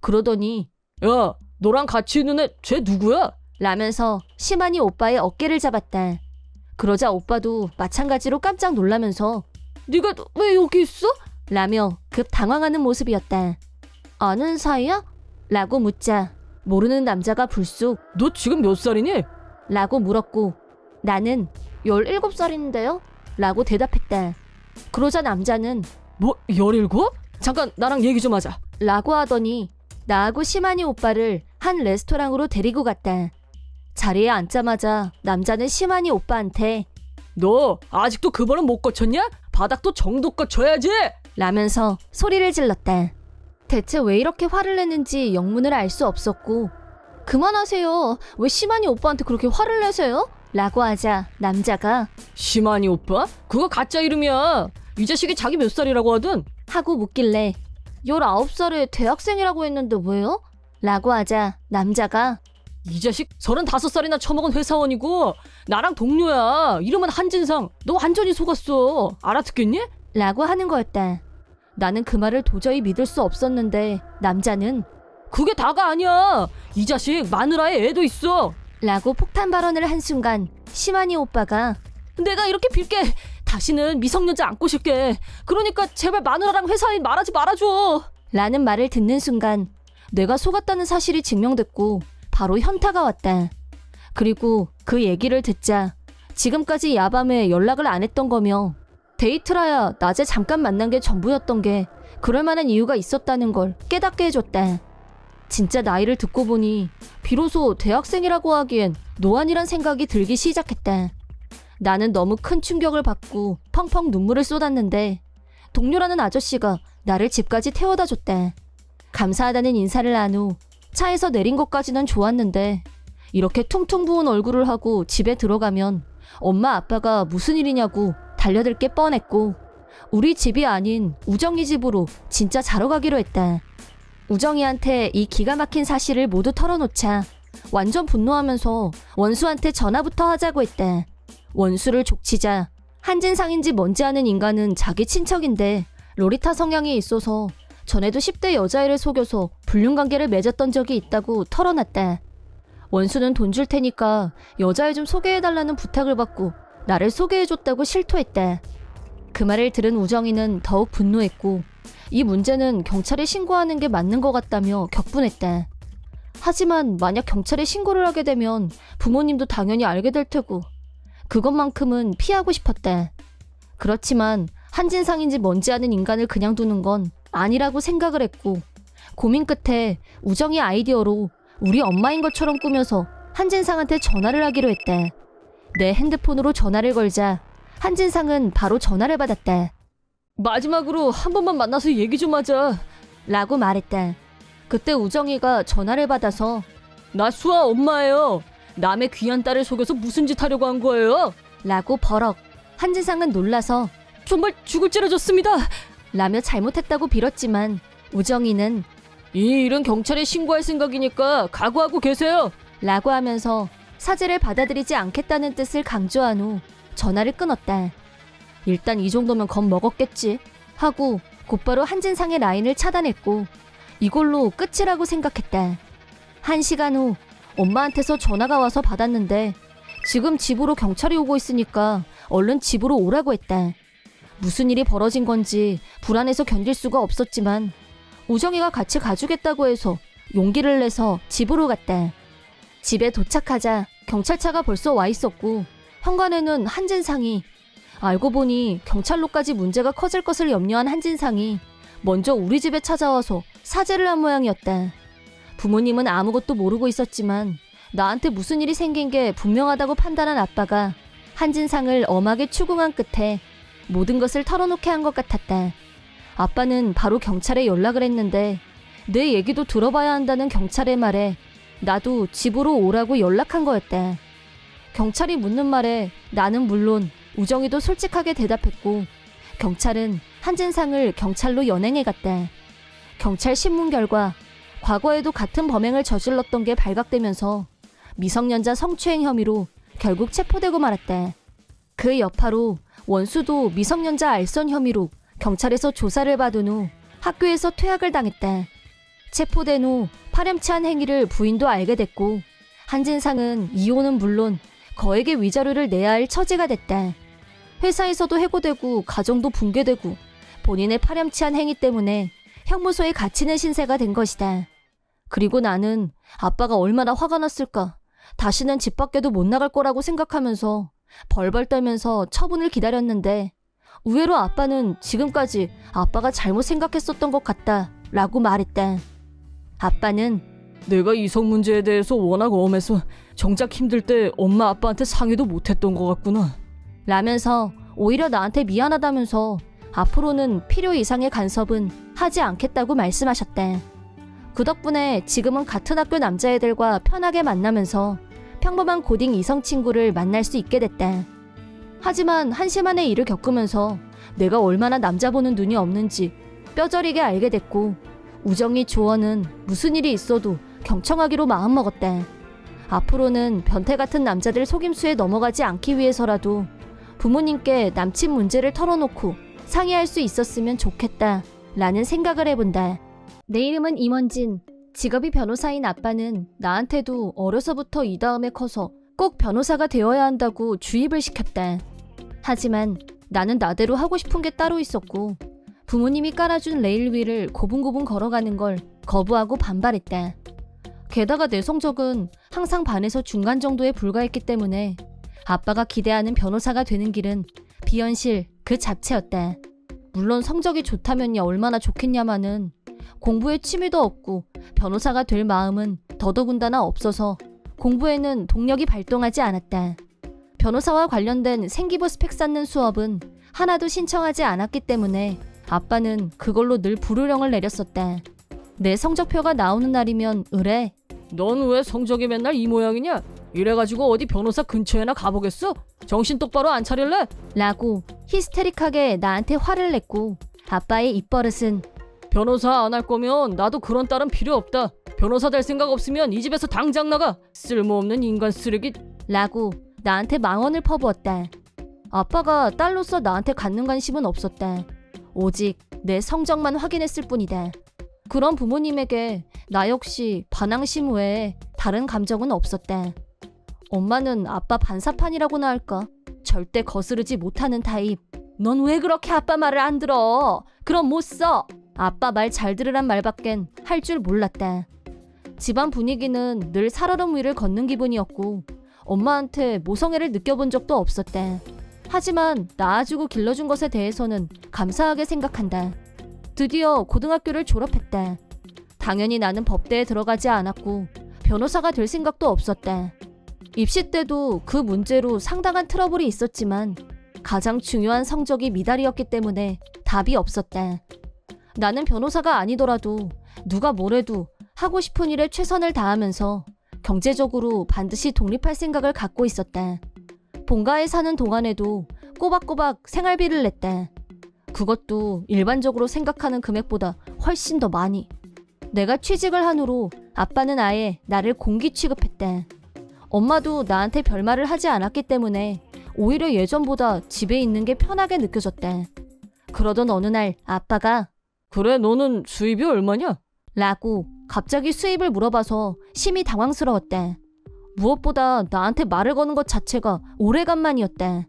그러더니 야, 너랑 같이 있는 애 쟤 누구야? 라면서 시만이 오빠의 어깨를 잡았다. 그러자 오빠도 마찬가지로 깜짝 놀라면서 네가 왜 여기 있어? 라며 급 당황하는 모습이었다. 아는 사이야? 라고 묻자 모르는 남자가 불쑥 너 지금 몇 살이니? 라고 물었고 나는 17살인데요? 라고 대답했다. 그러자 남자는 뭐 17? 잠깐 나랑 얘기 좀 하자. 라고 하더니 나하고 시만이 오빠를 한 레스토랑으로 데리고 갔다. 자리에 앉자마자 남자는 시만이 오빠한테 너 아직도 그 번은 못 거쳤냐? 바닥도 정도껏 쳐야지. 라면서 소리를 질렀다. 대체 왜 이렇게 화를 내는지 영문을 알 수 없었고 그만하세요. 왜 시만이 오빠한테 그렇게 화를 내세요? 라고 하자 남자가 시만이 오빠? 그거 가짜 이름이야. 이 자식이 자기 몇 살이라고 하든. 하고 묻길래 19살에 대학생이라고 했는데 왜요? 라고 하자 남자가 이 자식 35살이나 처먹은 회사원이고 나랑 동료야. 이름은 한진상. 너 완전히 속았어. 알아듣겠니? 라고 하는 거였다. 나는 그 말을 도저히 믿을 수 없었는데 남자는 그게 다가 아니야. 이 자식 마누라에 애도 있어. 라고 폭탄 발언을 한 순간 시만이 오빠가 내가 이렇게 빌게. 다시는 미성년자 안 꼬실게. 그러니까 제발 마누라랑 회사인 말하지 말아줘. 라는 말을 듣는 순간 내가 속았다는 사실이 증명됐고 바로 현타가 왔다. 그리고 그 얘기를 듣자 지금까지 야밤에 연락을 안 했던 거며 데이트라야 낮에 잠깐 만난 게 전부였던 게 그럴 만한 이유가 있었다는 걸 깨닫게 해줬다. 진짜 나이를 듣고 보니 비로소 대학생이라고 하기엔 노안이란 생각이 들기 시작했다. 나는 너무 큰 충격을 받고 펑펑 눈물을 쏟았는데 동료라는 아저씨가 나를 집까지 태워다 줬다. 감사하다는 인사를 한 후 차에서 내린 것까지는 좋았는데 이렇게 퉁퉁 부은 얼굴을 하고 집에 들어가면 엄마 아빠가 무슨 일이냐고 달려들 게 뻔했고 우리 집이 아닌 우정이 집으로 진짜 자러 가기로 했다. 우정이한테 이 기가 막힌 사실을 모두 털어놓자 완전 분노하면서 원수한테 전화부터 하자고 했다. 원수를 족치자 한진상인지 뭔지 아는 인간은 자기 친척인데 로리타 성향이 있어서 전에도 10대 여자애를 속여서 불륜관계를 맺었던 적이 있다고 털어놨다. 원수는 돈 줄 테니까 여자애 좀 소개해달라는 부탁을 받고 나를 소개해줬다고 실토했다. 그 말을 들은 우정이는 더욱 분노했고 이 문제는 경찰에 신고하는 게 맞는 것 같다며 격분했다. 하지만 만약 경찰에 신고를 하게 되면 부모님도 당연히 알게 될 테고 그것만큼은 피하고 싶었다. 그렇지만 한진상인지 뭔지 아는 인간을 그냥 두는 건 아니라고 생각을 했고 고민 끝에 우정이 아이디어로 우리 엄마인 것처럼 꾸며서 한진상한테 전화를 하기로 했다. 내 핸드폰으로 전화를 걸자 한진상은 바로 전화를 받았다. 마지막으로 한 번만 만나서 얘기 좀 하자. 라고 말했다. 그때 우정이가 전화를 받아서 나 수아 엄마예요. 남의 귀한 딸을 속여서 무슨 짓 하려고 한 거예요? 라고 버럭. 한진상은 놀라서 정말 죽을 찌르졌습니다. 라며 잘못했다고 빌었지만 우정이는 이 일은 경찰에 신고할 생각이니까 각오하고 계세요. 라고 하면서 사죄를 받아들이지 않겠다는 뜻을 강조한 후 전화를 끊었다. 일단 이 정도면 겁먹었겠지 하고 곧바로 한진상의 라인을 차단했고 이걸로 끝이라고 생각했다. 1시간 후 엄마한테서 전화가 와서 받았는데 지금 집으로 경찰이 오고 있으니까 얼른 집으로 오라고 했다. 무슨 일이 벌어진 건지 불안해서 견딜 수가 없었지만 우정이가 같이 가주겠다고 해서 용기를 내서 집으로 갔다. 집에 도착하자 경찰차가 벌써 와 있었고 현관에는 한진상이 알고 보니 경찰로까지 문제가 커질 것을 염려한 한진상이 먼저 우리 집에 찾아와서 사죄를 한 모양이었다. 부모님은 아무것도 모르고 있었지만 나한테 무슨 일이 생긴 게 분명하다고 판단한 아빠가 한진상을 엄하게 추궁한 끝에 모든 것을 털어놓게 한 것 같았다. 아빠는 바로 경찰에 연락을 했는데 내 얘기도 들어봐야 한다는 경찰의 말에 나도 집으로 오라고 연락한 거였다. 경찰이 묻는 말에 나는 물론 우정이도 솔직하게 대답했고 경찰은 한진상을 경찰로 연행해 갔다. 경찰 신문 결과 과거에도 같은 범행을 저질렀던 게 발각되면서 미성년자 성추행 혐의로 결국 체포되고 말았다. 그 여파로 원수도 미성년자 알선 혐의로 경찰에서 조사를 받은 후 학교에서 퇴학을 당했다. 체포된 후 파렴치한 행위를 부인도 알게 됐고 한진상은 이혼은 물론 거액의 위자료를 내야 할 처지가 됐다. 회사에서도 해고되고 가정도 붕괴되고 본인의 파렴치한 행위 때문에 형무소에 갇히는 신세가 된 것이다. 그리고 나는 아빠가 얼마나 화가 났을까. 다시는 집 밖에도 못 나갈 거라고 생각하면서 벌벌 떨면서 처분을 기다렸는데 의외로 아빠는 지금까지 아빠가 잘못 생각했었던 것 같다 라고 말했다. 아빠는 내가 이성 문제에 대해서 워낙 엄해서 정작 힘들 때 엄마 아빠한테 상의도 못했던 것 같구나. 라면서 오히려 나한테 미안하다면서 앞으로는 필요 이상의 간섭은 하지 않겠다고 말씀하셨대. 그 덕분에 지금은 같은 학교 남자애들과 편하게 만나면서 평범한 고딩 이성 친구를 만날 수 있게 됐대. 하지만 한심한의 일을 겪으면서 내가 얼마나 남자 보는 눈이 없는지 뼈저리게 알게 됐고 우정이 조언은 무슨 일이 있어도 경청하기로 마음먹었대. 앞으로는 변태 같은 남자들 속임수에 넘어가지 않기 위해서라도 부모님께 남친 문제를 털어놓고 상의할 수 있었으면 좋겠다 라는 생각을 해본다. 내 이름은 임원진. 직업이 변호사인 아빠는 나한테도 어려서부터 이 다음에 커서 꼭 변호사가 되어야 한다고 주입을 시켰다. 하지만 나는 나대로 하고 싶은 게 따로 있었고 부모님이 깔아준 레일 위를 고분고분 걸어가는 걸 거부하고 반발했다. 게다가 내 성적은 항상 반에서 중간 정도에 불과했기 때문에 아빠가 기대하는 변호사가 되는 길은 비현실 그 자체였다. 물론 성적이 좋다면야 얼마나 좋겠냐마는 공부에 취미도 없고 변호사가 될 마음은 더더군다나 없어서 공부에는 동력이 발동하지 않았다. 변호사와 관련된 생기부 스펙 쌓는 수업은 하나도 신청하지 않았기 때문에 아빠는 그걸로 늘 불호령을 내렸었다. 내 성적표가 나오는 날이면 으래. 넌 왜 성적이 맨날 이 모양이냐? 이래가지고 어디 변호사 근처에나 가보겠어? 정신 똑바로 안 차릴래? 라고 히스테릭하게 나한테 화를 냈고 아빠의 입버릇은 변호사 안 할 거면 나도 그런 딸은 필요 없다. 변호사 될 생각 없으면 이 집에서 당장 나가. 쓸모없는 인간 쓰레기. 라고 나한테 망언을 퍼부었다. 아빠가 딸로서 나한테 갖는 관심은 없었다. 오직 내 성적만 확인했을 뿐이다. 그런 부모님에게 나 역시 반항심 외에 다른 감정은 없었다. 엄마는 아빠 반사판이라고나 할까? 절대 거스르지 못하는 타입. 넌 왜 그렇게 아빠 말을 안 들어? 그럼 못 써. 아빠 말 잘 들으란 말밖엔 할 줄 몰랐다. 집안 분위기는 늘 살얼음 위를 걷는 기분이었고 엄마한테 모성애를 느껴본 적도 없었다. 하지만 낳아주고 길러준 것에 대해서는 감사하게 생각한다. 드디어 고등학교를 졸업했다. 당연히 나는 법대에 들어가지 않았고 변호사가 될 생각도 없었다. 입시 때도 그 문제로 상당한 트러블이 있었지만 가장 중요한 성적이 미달이었기 때문에 답이 없었다. 나는 변호사가 아니더라도 누가 뭐래도 하고 싶은 일에 최선을 다하면서 경제적으로 반드시 독립할 생각을 갖고 있었다. 본가에 사는 동안에도 꼬박꼬박 생활비를 냈다. 그것도 일반적으로 생각하는 금액보다 훨씬 더 많이. 내가 취직을 한 후로 아빠는 아예 나를 공기 취급했다. 엄마도 나한테 별말을 하지 않았기 때문에 오히려 예전보다 집에 있는 게 편하게 느껴졌다. 그러던 어느 날 아빠가 그래, 너는 수입이 얼마냐? 라고 갑자기 수입을 물어봐서 심히 당황스러웠다. 무엇보다 나한테 말을 거는 것 자체가 오래간만이었다.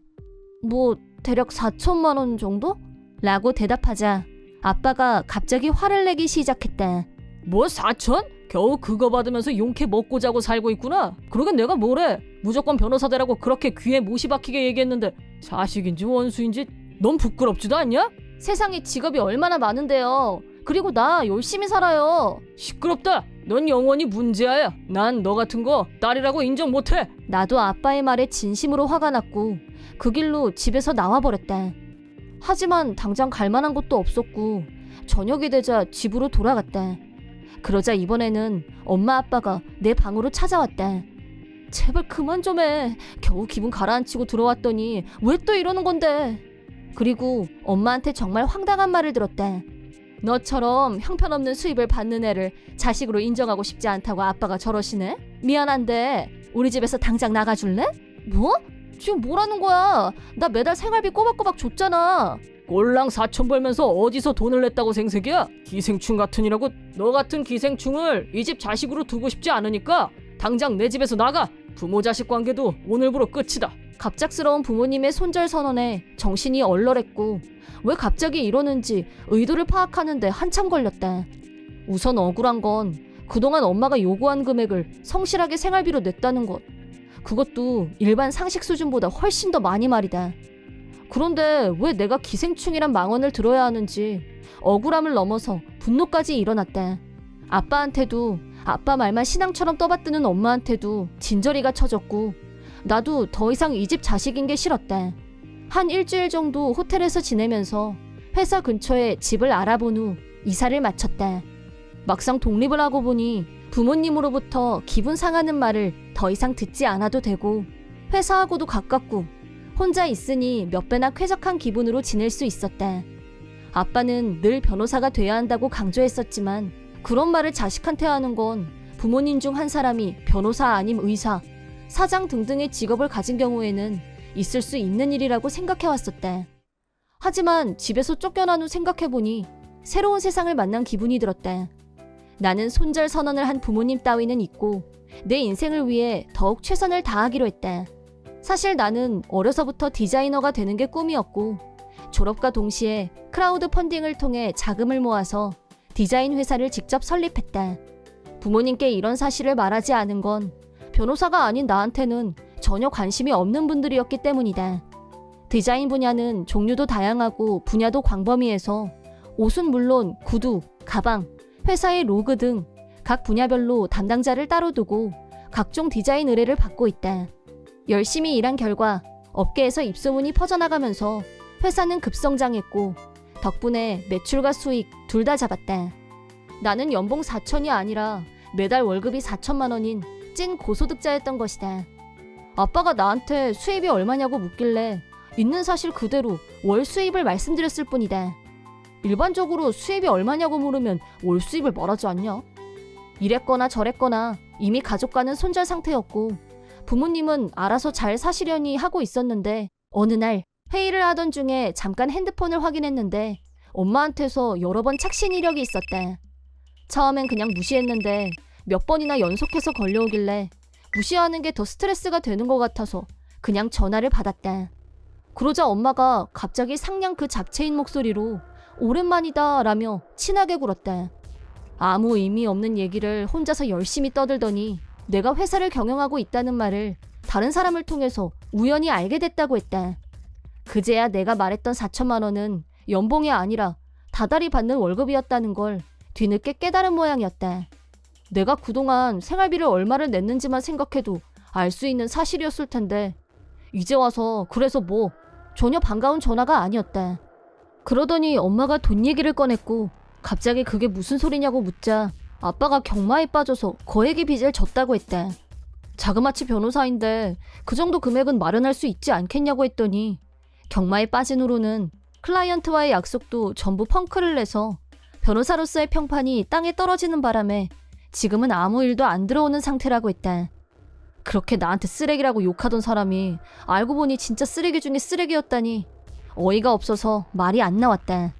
뭐 대략 4천만 원 정도? 라고 대답하자 아빠가 갑자기 화를 내기 시작했다. 뭐 4천? 겨우 그거 받으면서 용케 먹고 자고 살고 있구나. 그러게 내가 뭐래? 무조건 변호사 되라고 그렇게 귀에 못이 박히게 얘기했는데 자식인지 원수인지 넌 부끄럽지도 않냐? 세상에 직업이 얼마나 많은데요. 그리고 나 열심히 살아요. 시끄럽다. 넌 영원히 문제아야. 난 너 같은 거 딸이라고 인정 못해. 나도 아빠의 말에 진심으로 화가 났고 그 길로 집에서 나와버렸다. 하지만 당장 갈 만한 곳도 없었고 저녁이 되자 집으로 돌아갔다. 그러자 이번에는 엄마 아빠가 내 방으로 찾아왔다. 제발 그만 좀 해. 겨우 기분 가라앉히고 들어왔더니 왜 또 이러는 건데. 그리고 엄마한테 정말 황당한 말을 들었다. 너처럼 형편없는 수입을 받는 애를 자식으로 인정하고 싶지 않다고 아빠가 저러시네? 미안한데 우리 집에서 당장 나가줄래? 뭐? 지금 뭐라는 거야? 나 매달 생활비 꼬박꼬박 줬잖아. 꼴랑 4천 벌면서 어디서 돈을 냈다고 생색이야? 기생충 같으니라고. 너 같은 기생충을 이 집 자식으로 두고 싶지 않으니까 당장 내 집에서 나가. 부모 자식 관계도 오늘부로 끝이다. 갑작스러운 부모님의 손절 선언에 정신이 얼얼했고 왜 갑자기 이러는지 의도를 파악하는데 한참 걸렸다. 우선 억울한 건 그동안 엄마가 요구한 금액을 성실하게 생활비로 냈다는 것. 그것도 일반 상식 수준보다 훨씬 더 많이 말이다. 그런데 왜 내가 기생충이란 망언을 들어야 하는지 억울함을 넘어서 분노까지 일어났다. 아빠한테도, 아빠 말만 신앙처럼 떠받드는 엄마한테도 진저리가 쳐졌고 나도 더 이상 이 집 자식인 게 싫었다. 한 일주일 정도 호텔에서 지내면서 회사 근처에 집을 알아본 후 이사를 마쳤다. 막상 독립을 하고 보니 부모님으로부터 기분 상하는 말을 더 이상 듣지 않아도 되고 회사하고도 가깝고 혼자 있으니 몇 배나 쾌적한 기분으로 지낼 수 있었다. 아빠는 늘 변호사가 돼야 한다고 강조했었지만 그런 말을 자식한테 하는 건 부모님 중 한 사람이 변호사 아님 의사, 사장 등등의 직업을 가진 경우에는 있을 수 있는 일이라고 생각해왔었다. 하지만 집에서 쫓겨난 후 생각해보니 새로운 세상을 만난 기분이 들었다. 나는 손절 선언을 한 부모님 따위는 있고 내 인생을 위해 더욱 최선을 다하기로 했다. 사실 나는 어려서부터 디자이너가 되는 게 꿈이었고 졸업과 동시에 크라우드 펀딩을 통해 자금을 모아서 디자인 회사를 직접 설립했다. 부모님께 이런 사실을 말하지 않은 건 변호사가 아닌 나한테는 전혀 관심이 없는 분들이었기 때문이다. 디자인 분야는 종류도 다양하고 분야도 광범위해서 옷은 물론 구두, 가방, 회사의 로고 등 각 분야별로 담당자를 따로 두고 각종 디자인 의뢰를 받고 있다. 열심히 일한 결과 업계에서 입소문이 퍼져나가면서 회사는 급성장했고 덕분에 매출과 수익 둘 다 잡았다. 나는 연봉 4천이 아니라 매달 월급이 4천만 원인 찐 고소득자였던 것이다. 아빠가 나한테 수입이 얼마냐고 묻길래 있는 사실 그대로 월 수입을 말씀드렸을 뿐이다. 일반적으로 수입이 얼마냐고 물으면 월 수입을 말하지 않냐? 이랬거나 저랬거나 이미 가족과는 손절 상태였고 부모님은 알아서 잘 사시려니 하고 있었는데 어느 날 회의를 하던 중에 잠깐 핸드폰을 확인했는데 엄마한테서 여러 번 착신 이력이 있었다. 처음엔 그냥 무시했는데 몇 번이나 연속해서 걸려오길래 무시하는 게 더 스트레스가 되는 것 같아서 그냥 전화를 받았다. 그러자 엄마가 갑자기 상냥 그 잡채인 목소리로 오랜만이다 라며 친하게 굴었다. 아무 의미 없는 얘기를 혼자서 열심히 떠들더니 내가 회사를 경영하고 있다는 말을 다른 사람을 통해서 우연히 알게 됐다고 했다. 그제야 내가 말했던 4천만 원은 연봉이 아니라 다달이 받는 월급이었다는 걸 뒤늦게 깨달은 모양이었다. 내가 그동안 생활비를 얼마를 냈는지만 생각해도 알 수 있는 사실이었을 텐데 이제 와서 그래서 뭐 전혀 반가운 전화가 아니었다. 그러더니 엄마가 돈 얘기를 꺼냈고 갑자기 그게 무슨 소리냐고 묻자 아빠가 경마에 빠져서 거액의 빚을 졌다고 했다. 자그마치 변호사인데 그 정도 금액은 마련할 수 있지 않겠냐고 했더니 경마에 빠진 후로는 클라이언트와의 약속도 전부 펑크를 내서 변호사로서의 평판이 땅에 떨어지는 바람에 지금은 아무 일도 안 들어오는 상태라고 했다. 그렇게 나한테 쓰레기라고 욕하던 사람이 알고 보니 진짜 쓰레기 중에 쓰레기였다니 어이가 없어서 말이 안 나왔다.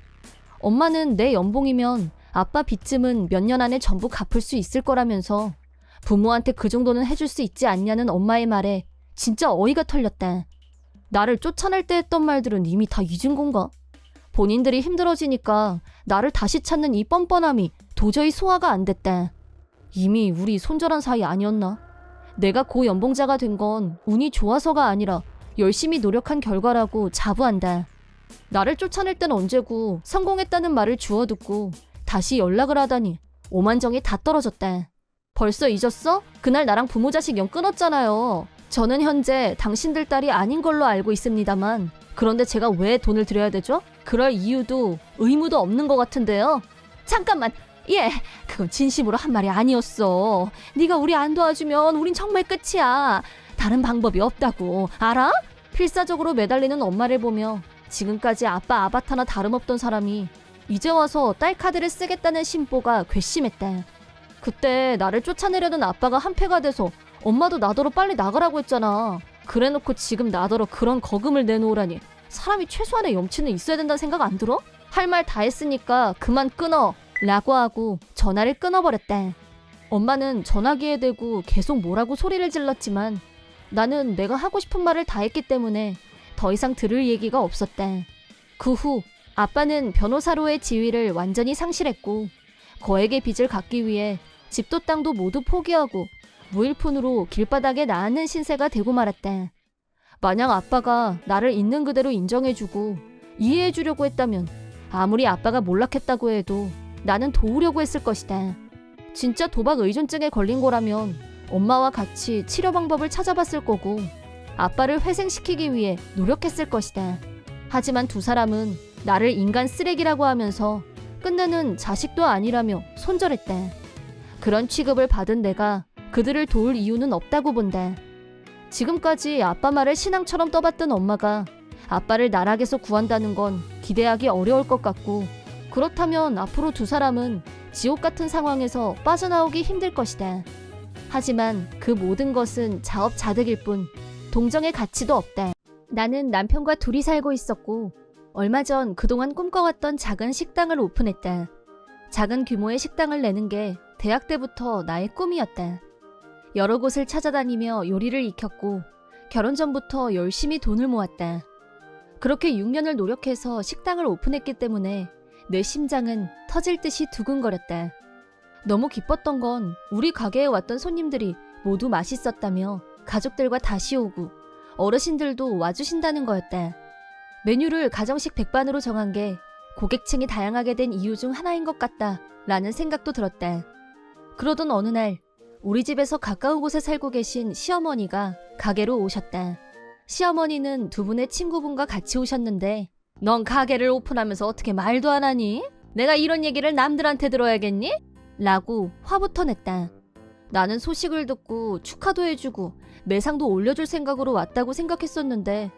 엄마는 내 연봉이면 아빠 빚쯤은 몇 년 안에 전부 갚을 수 있을 거라면서 부모한테 그 정도는 해줄 수 있지 않냐는 엄마의 말에 진짜 어이가 털렸다. 나를 쫓아낼 때 했던 말들은 이미 다 잊은 건가? 본인들이 힘들어지니까 나를 다시 찾는 이 뻔뻔함이 도저히 소화가 안 됐다. 이미 우리 손절한 사이 아니었나? 내가 고연봉자가 된 건 운이 좋아서가 아니라 열심히 노력한 결과라고 자부한다. 나를 쫓아낼 땐 언제고 성공했다는 말을 주워듣고 다시 연락을 하다니 오만정이 다 떨어졌다. 벌써 잊었어? 그날 나랑 부모 자식 연 끊었잖아요. 저는 현재 당신들 딸이 아닌 걸로 알고 있습니다만 그런데 제가 왜 돈을 드려야 되죠? 그럴 이유도 의무도 없는 것 같은데요. 잠깐만! 예, 그건 진심으로 한 말이 아니었어. 네가 우리 안 도와주면 우린 정말 끝이야. 다른 방법이 없다고, 알아? 필사적으로 매달리는 엄마를 보며 지금까지 아빠 아바타나 다름없던 사람이 이제 와서 딸 카드를 쓰겠다는 심보가 괘씸했다. 그때 나를 쫓아내려던 아빠가 한패가 돼서 엄마도 나더러 빨리 나가라고 했잖아. 그래놓고 지금 나더러 그런 거금을 내놓으라니. 사람이 최소한의 염치는 있어야 된다는 생각 안 들어? 할 말 다 했으니까 그만 끊어 라고 하고 전화를 끊어버렸다. 엄마는 전화기에 대고 계속 뭐라고 소리를 질렀지만 나는 내가 하고 싶은 말을 다 했기 때문에 더 이상 들을 얘기가 없었다. 그 후 아빠는 변호사로의 지위를 완전히 상실했고 거액의 빚을 갚기 위해 집도 땅도 모두 포기하고 무일푼으로 길바닥에 나앉는 신세가 되고 말았다. 만약 아빠가 나를 있는 그대로 인정해주고 이해해주려고 했다면 아무리 아빠가 몰락했다고 해도 나는 도우려고 했을 것이다. 진짜 도박 의존증에 걸린 거라면 엄마와 같이 치료 방법을 찾아봤을 거고 아빠를 회생시키기 위해 노력했을 것이다. 하지만 두 사람은 나를 인간 쓰레기라고 하면서 끝내는 자식도 아니라며 손절했다. 그런 취급을 받은 내가 그들을 도울 이유는 없다고 본다. 지금까지 아빠 말을 신앙처럼 떠받던 엄마가 아빠를 나락에서 구한다는 건 기대하기 어려울 것 같고 그렇다면 앞으로 두 사람은 지옥 같은 상황에서 빠져나오기 힘들 것이다. 하지만 그 모든 것은 자업자득일 뿐 동정의 가치도 없다. 나는 남편과 둘이 살고 있었고 얼마 전 그동안 꿈꿔왔던 작은 식당을 오픈했다. 작은 규모의 식당을 내는 게 대학 때부터 나의 꿈이었다. 여러 곳을 찾아다니며 요리를 익혔고 결혼 전부터 열심히 돈을 모았다. 그렇게 6년을 노력해서 식당을 오픈했기 때문에 내 심장은 터질 듯이 두근거렸다. 너무 기뻤던 건 우리 가게에 왔던 손님들이 모두 맛있었다며 가족들과 다시 오고 어르신들도 와주신다는 거였다. 메뉴를 가정식 백반으로 정한 게 고객층이 다양하게 된 이유 중 하나인 것 같다 라는 생각도 들었다. 그러던 어느 날 우리 집에서 가까운 곳에 살고 계신 시어머니가 가게로 오셨다. 시어머니는 두 분의 친구분과 같이 오셨는데 넌 가게를 오픈하면서 어떻게 말도 안 하니? 내가 이런 얘기를 남들한테 들어야겠니? 라고 화부터 냈다. 나는 소식을 듣고 축하도 해주고 매상도 올려줄 생각으로 왔다고 생각했었는데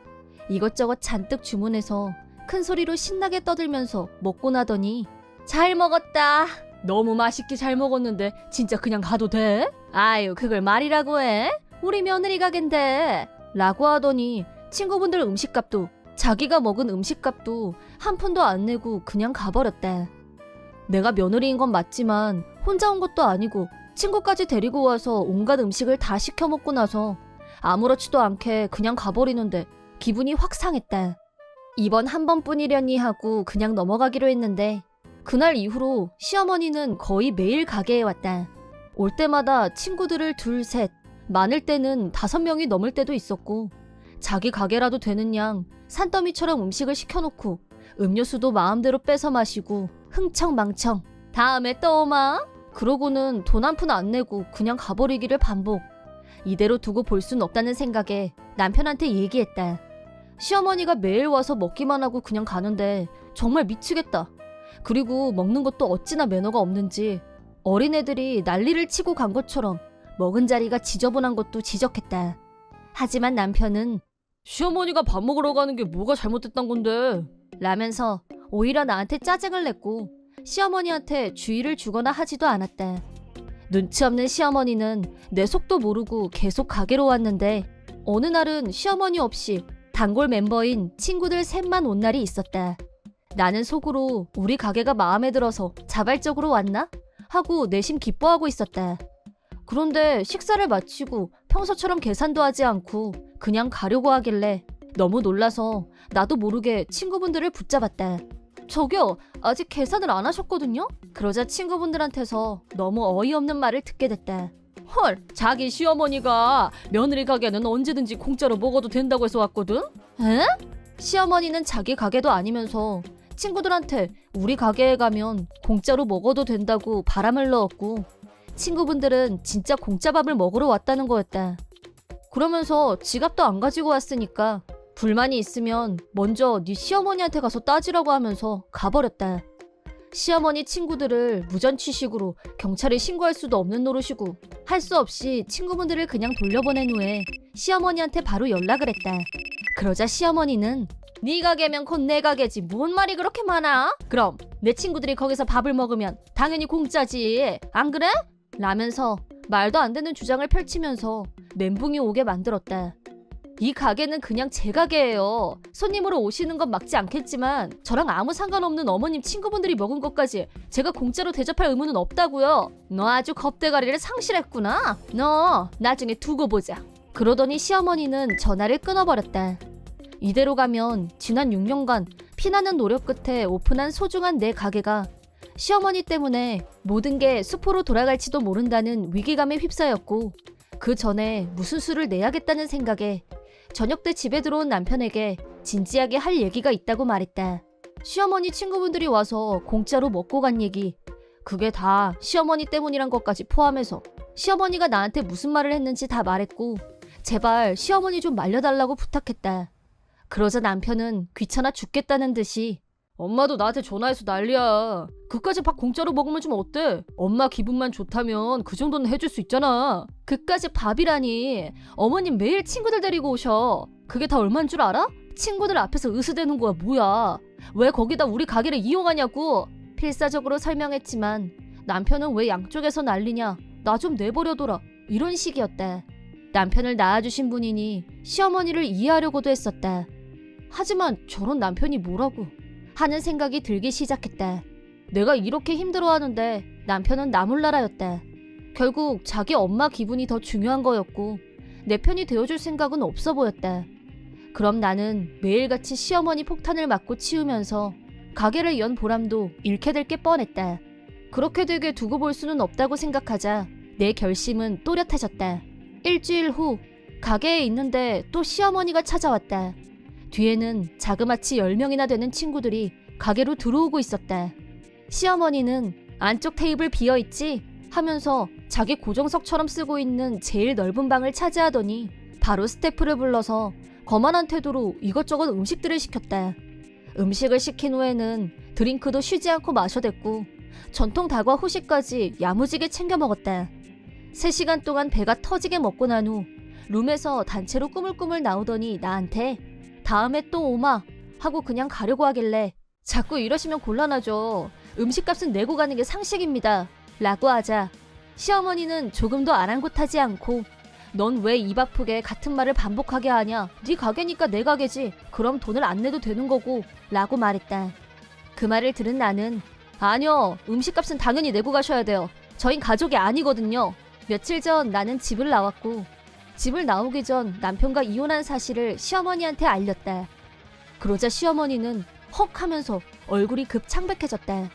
이것저것 잔뜩 주문해서 큰 소리로 신나게 떠들면서 먹고 나더니 잘 먹었다. 너무 맛있게 잘 먹었는데 진짜 그냥 가도 돼? 아유 그걸 말이라고 해? 우리 며느리 가게인데 라고 하더니 친구분들 음식값도 자기가 먹은 음식값도 한 푼도 안 내고 그냥 가버렸대. 내가 며느리인 건 맞지만 혼자 온 것도 아니고 친구까지 데리고 와서 온갖 음식을 다 시켜 먹고 나서 아무렇지도 않게 그냥 가버리는데 기분이 확 상했다. 이번 한 번뿐이려니 하고 그냥 넘어가기로 했는데 그날 이후로 시어머니는 거의 매일 가게에 왔다. 올 때마다 친구들을 둘, 셋, 많을 때는 5명이 넘을 때도 있었고 자기 가게라도 되는 양 산더미처럼 음식을 시켜놓고 음료수도 마음대로 뺏어 마시고 흥청망청 다음에 또 오마? 그러고는 돈 한 푼 안 내고 그냥 가버리기를 반복. 이대로 두고 볼 순 없다는 생각에 남편한테 얘기했다. 시어머니가 매일 와서 먹기만 하고 그냥 가는데 정말 미치겠다. 그리고 먹는 것도 어찌나 매너가 없는지 어린애들이 난리를 치고 간 것처럼 먹은 자리가 지저분한 것도 지적했다. 하지만 남편은 시어머니가 밥 먹으러 가는 게 뭐가 잘못됐단 건데? 라면서 오히려 나한테 짜증을 냈고 시어머니한테 주의를 주거나 하지도 않았다. 눈치 없는 시어머니는 내 속도 모르고 계속 가게로 왔는데 어느 날은 시어머니 없이 단골 멤버인 친구들 셋만 온 날이 있었다. 나는 속으로 우리 가게가 마음에 들어서 자발적으로 왔나? 하고 내심 기뻐하고 있었다. 그런데 식사를 마치고 평소처럼 계산도 하지 않고 그냥 가려고 하길래 너무 놀라서 나도 모르게 친구분들을 붙잡았다. 저기요, 아직 계산을 안 하셨거든요? 그러자 친구분들한테서 너무 어이없는 말을 듣게 됐다. 헐, 자기 시어머니가 며느리 가게는 언제든지 공짜로 먹어도 된다고 해서 왔거든? 에? 시어머니는 자기 가게도 아니면서 친구들한테 우리 가게에 가면 공짜로 먹어도 된다고 바람을 넣었고 친구분들은 진짜 공짜밥을 먹으러 왔다는 거였다. 그러면서 지갑도 안 가지고 왔으니까 불만이 있으면 먼저 네 시어머니한테 가서 따지라고 하면서 가버렸다. 시어머니 친구들을 무전취식으로 경찰에 신고할 수도 없는 노릇이고 할 수 없이 친구분들을 그냥 돌려보낸 후에 시어머니한테 바로 연락을 했다. 그러자 시어머니는 네 가게면 곧 내 가게지 뭔 말이 그렇게 많아? 그럼 내 친구들이 거기서 밥을 먹으면 당연히 공짜지 안 그래? 라면서 말도 안 되는 주장을 펼치면서 멘붕이 오게 만들었다. 이 가게는 그냥 제 가게예요. 손님으로 오시는 건 막지 않겠지만 저랑 아무 상관없는 어머님 친구분들이 먹은 것까지 제가 공짜로 대접할 의무는 없다고요. 너 아주 겁대가리를 상실했구나. 너 나중에 두고 보자. 그러더니 시어머니는 전화를 끊어버렸다. 이대로 가면 지난 6년간 피나는 노력 끝에 오픈한 소중한 내 가게가 시어머니 때문에 모든 게 수포로 돌아갈지도 모른다는 위기감에 휩싸였고, 그 전에 무슨 수를 내야겠다는 생각에 저녁 때 집에 들어온 남편에게 진지하게 할 얘기가 있다고 말했다. 시어머니 친구분들이 와서 공짜로 먹고 간 얘기, 그게 다 시어머니 때문이란 것까지 포함해서 시어머니가 나한테 무슨 말을 했는지 다 말했고, 제발 시어머니 좀 말려달라고 부탁했다. 그러자 남편은 귀찮아 죽겠다는 듯이 엄마도 나한테 전화해서 난리야. 그까지 밥 공짜로 먹으면 좀 어때? 엄마 기분만 좋다면 그 정도는 해줄 수 있잖아. 그까지 밥이라니. 어머님 매일 친구들 데리고 오셔. 그게 다 얼만 줄 알아? 친구들 앞에서 으스대는 거야 뭐야. 왜 거기다 우리 가게를 이용하냐고. 필사적으로 설명했지만 남편은 왜 양쪽에서 난리냐. 나 좀 내버려둬라. 이런 식이었다. 남편을 낳아주신 분이니 시어머니를 이해하려고도 했었다. 하지만 저런 남편이 뭐라고 하는 생각이 들기 시작했다. 내가 이렇게 힘들어하는데 남편은 나몰라라였다. 결국 자기 엄마 기분이 더 중요한 거였고 내 편이 되어줄 생각은 없어 보였다. 그럼 나는 매일같이 시어머니 폭탄을 맞고 치우면서 가게를 연 보람도 잃게 될 게 뻔했다. 그렇게 되게 두고 볼 수는 없다고 생각하자 내 결심은 또렷해졌다. 일주일 후 가게에 있는데 또 시어머니가 찾아왔다. 뒤에는 자그마치 10명이나 되는 친구들이 가게로 들어오고 있었다. 시어머니는 안쪽 테이블 비어있지? 하면서 자기 고정석처럼 쓰고 있는 제일 넓은 방을 차지하더니 바로 스태프를 불러서 거만한 태도로 이것저것 음식들을 시켰다. 음식을 시킨 후에는 드링크도 쉬지 않고 마셔댔고 전통 다과 후식까지 야무지게 챙겨 먹었다. 3시간 동안 배가 터지게 먹고 난 후 룸에서 단체로 꾸물꾸물 나오더니 나한테 다음에 또 오마 하고 그냥 가려고 하길래 자꾸 이러시면 곤란하죠. 음식값은 내고 가는 게 상식입니다. 라고 하자 시어머니는 조금도 아랑곳하지 않고 넌 왜 입 아프게 같은 말을 반복하게 하냐. 네 가게니까 내 가게지. 그럼 돈을 안 내도 되는 거고 라고 말했다. 그 말을 들은 나는 아니요. 음식값은 당연히 내고 가셔야 돼요. 저흰 가족이 아니거든요. 며칠 전 나는 집을 나왔고 집을 나오기 전 남편과 이혼한 사실을 시어머니한테 알렸다. 그러자 시어머니는 헉 하면서 얼굴이 급 창백해졌다.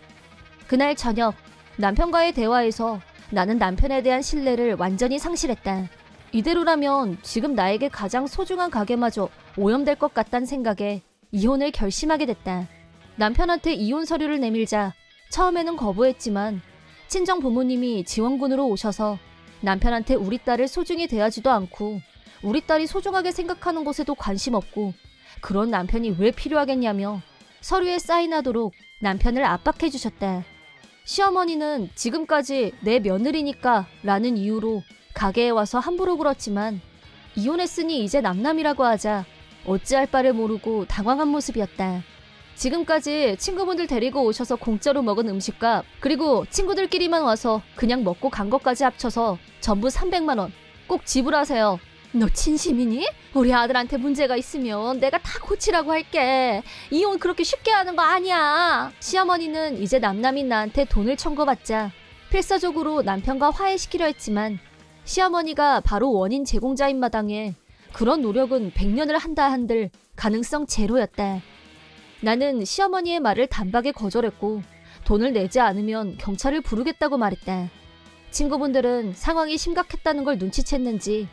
그날 저녁 남편과의 대화에서 나는 남편에 대한 신뢰를 완전히 상실했다. 이대로라면 지금 나에게 가장 소중한 가게마저 오염될 것 같다는 생각에 이혼을 결심하게 됐다. 남편한테 이혼 서류를 내밀자 처음에는 거부했지만 친정 부모님이 지원군으로 오셔서 남편한테 우리 딸을 소중히 대하지도 않고 우리 딸이 소중하게 생각하는 것에도 관심 없고 그런 남편이 왜 필요하겠냐며 서류에 사인하도록 남편을 압박해 주셨다. 시어머니는 지금까지 내 며느리니까 라는 이유로 가게에 와서 함부로 굴었지만 이혼했으니 이제 남남이라고 하자 어찌할 바를 모르고 당황한 모습이었다. 지금까지 친구분들 데리고 오셔서 공짜로 먹은 음식값 그리고 친구들끼리만 와서 그냥 먹고 간 것까지 합쳐서 전부 300만 원 꼭 지불하세요. 너 진심이니? 우리 아들한테 문제가 있으면 내가 다 고치라고 할게. 이혼 그렇게 쉽게 하는 거 아니야. 시어머니는 이제 남남인 나한테 돈을 청구받자 필사적으로 남편과 화해시키려 했지만 시어머니가 바로 원인 제공자인 마당에 그런 노력은 100년을 한다 한들 가능성 제로였다. 나는 시어머니의 말을 단박에 거절했고 돈을 내지 않으면 경찰을 부르겠다고 말했다. 친구분들은 상황이 심각했다는 걸 눈치챘는지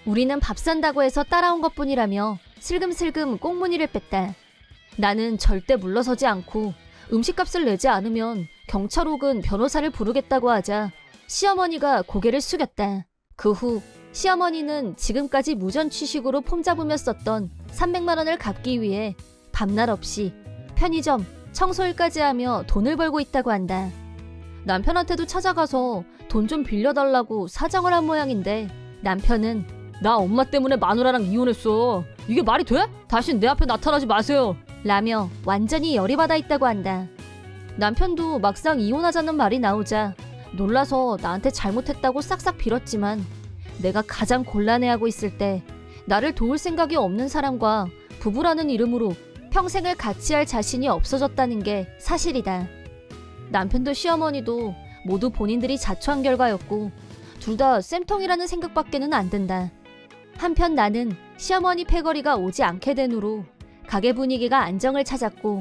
우리는 밥 산다고 해서 따라온 것뿐이라며 슬금슬금 꽁무니를 뺐다. 나는 절대 물러서지 않고 음식값을 내지 않으면 경찰 혹은 변호사를 부르겠다고 하자 시어머니가 고개를 숙였다. 그 후 시어머니는 지금까지 무전취식으로 폼 잡으며 썼던 300만 원을 갚기 위해 밤낮 없이 편의점, 청소일까지 하며 돈을 벌고 있다고 한다. 남편한테도 찾아가서 돈 좀 빌려달라고 사정을 한 모양인데 남편은 나 엄마 때문에 마누라랑 이혼했어. 이게 말이 돼? 다신 내 앞에 나타나지 마세요. 라며 완전히 열이 받아 있다고 한다. 남편도 막상 이혼하자는 말이 나오자 놀라서 나한테 잘못했다고 싹싹 빌었지만 내가 가장 곤란해하고 있을 때 나를 도울 생각이 없는 사람과 부부라는 이름으로 평생을 같이 할 자신이 없어졌다는 게 사실이다. 남편도 시어머니도 모두 본인들이 자초한 결과였고 둘 다 쌤통이라는 생각밖에는 안 든다. 한편 나는 시어머니 패거리가 오지 않게 된 후로 가게 분위기가 안정을 찾았고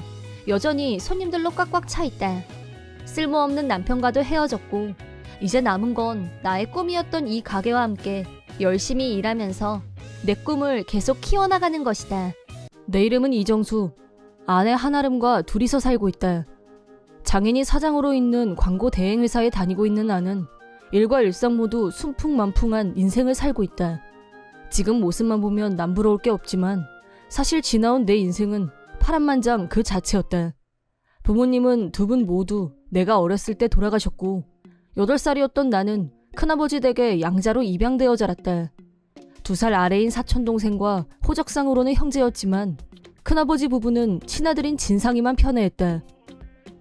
여전히 손님들로 꽉꽉 차 있다. 쓸모없는 남편과도 헤어졌고 이제 남은 건 나의 꿈이었던 이 가게와 함께 열심히 일하면서 내 꿈을 계속 키워나가는 것이다. 내 이름은 이정수. 아내 한아름과 둘이서 살고 있다. 장인이 사장으로 있는 광고 대행회사에 다니고 있는 나는 일과 일상 모두 순풍만풍한 인생을 살고 있다. 지금 모습만 보면 남부러울 게 없지만 사실 지나온 내 인생은 파란만장 그 자체였다. 부모님은 두 분 모두 내가 어렸을 때 돌아가셨고 8살이었던 나는 큰아버지 댁에 양자로 입양되어 자랐다. 2살 아래인 사촌동생과 호적상으로는 형제였지만 큰아버지 부부는 친아들인 진상이만 편애했다.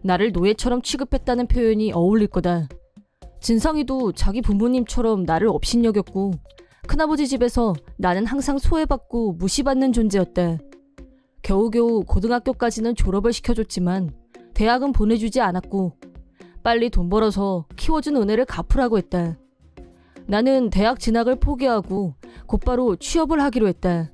나를 노예처럼 취급했다는 표현이 어울릴 거다. 진상이도 자기 부모님처럼 나를 업신여겼고 큰아버지 집에서 나는 항상 소외받고 무시받는 존재였다. 겨우겨우 고등학교까지는 졸업을 시켜줬지만 대학은 보내주지 않았고 빨리 돈 벌어서 키워준 은혜를 갚으라고 했다. 나는 대학 진학을 포기하고 곧바로 취업을 하기로 했다.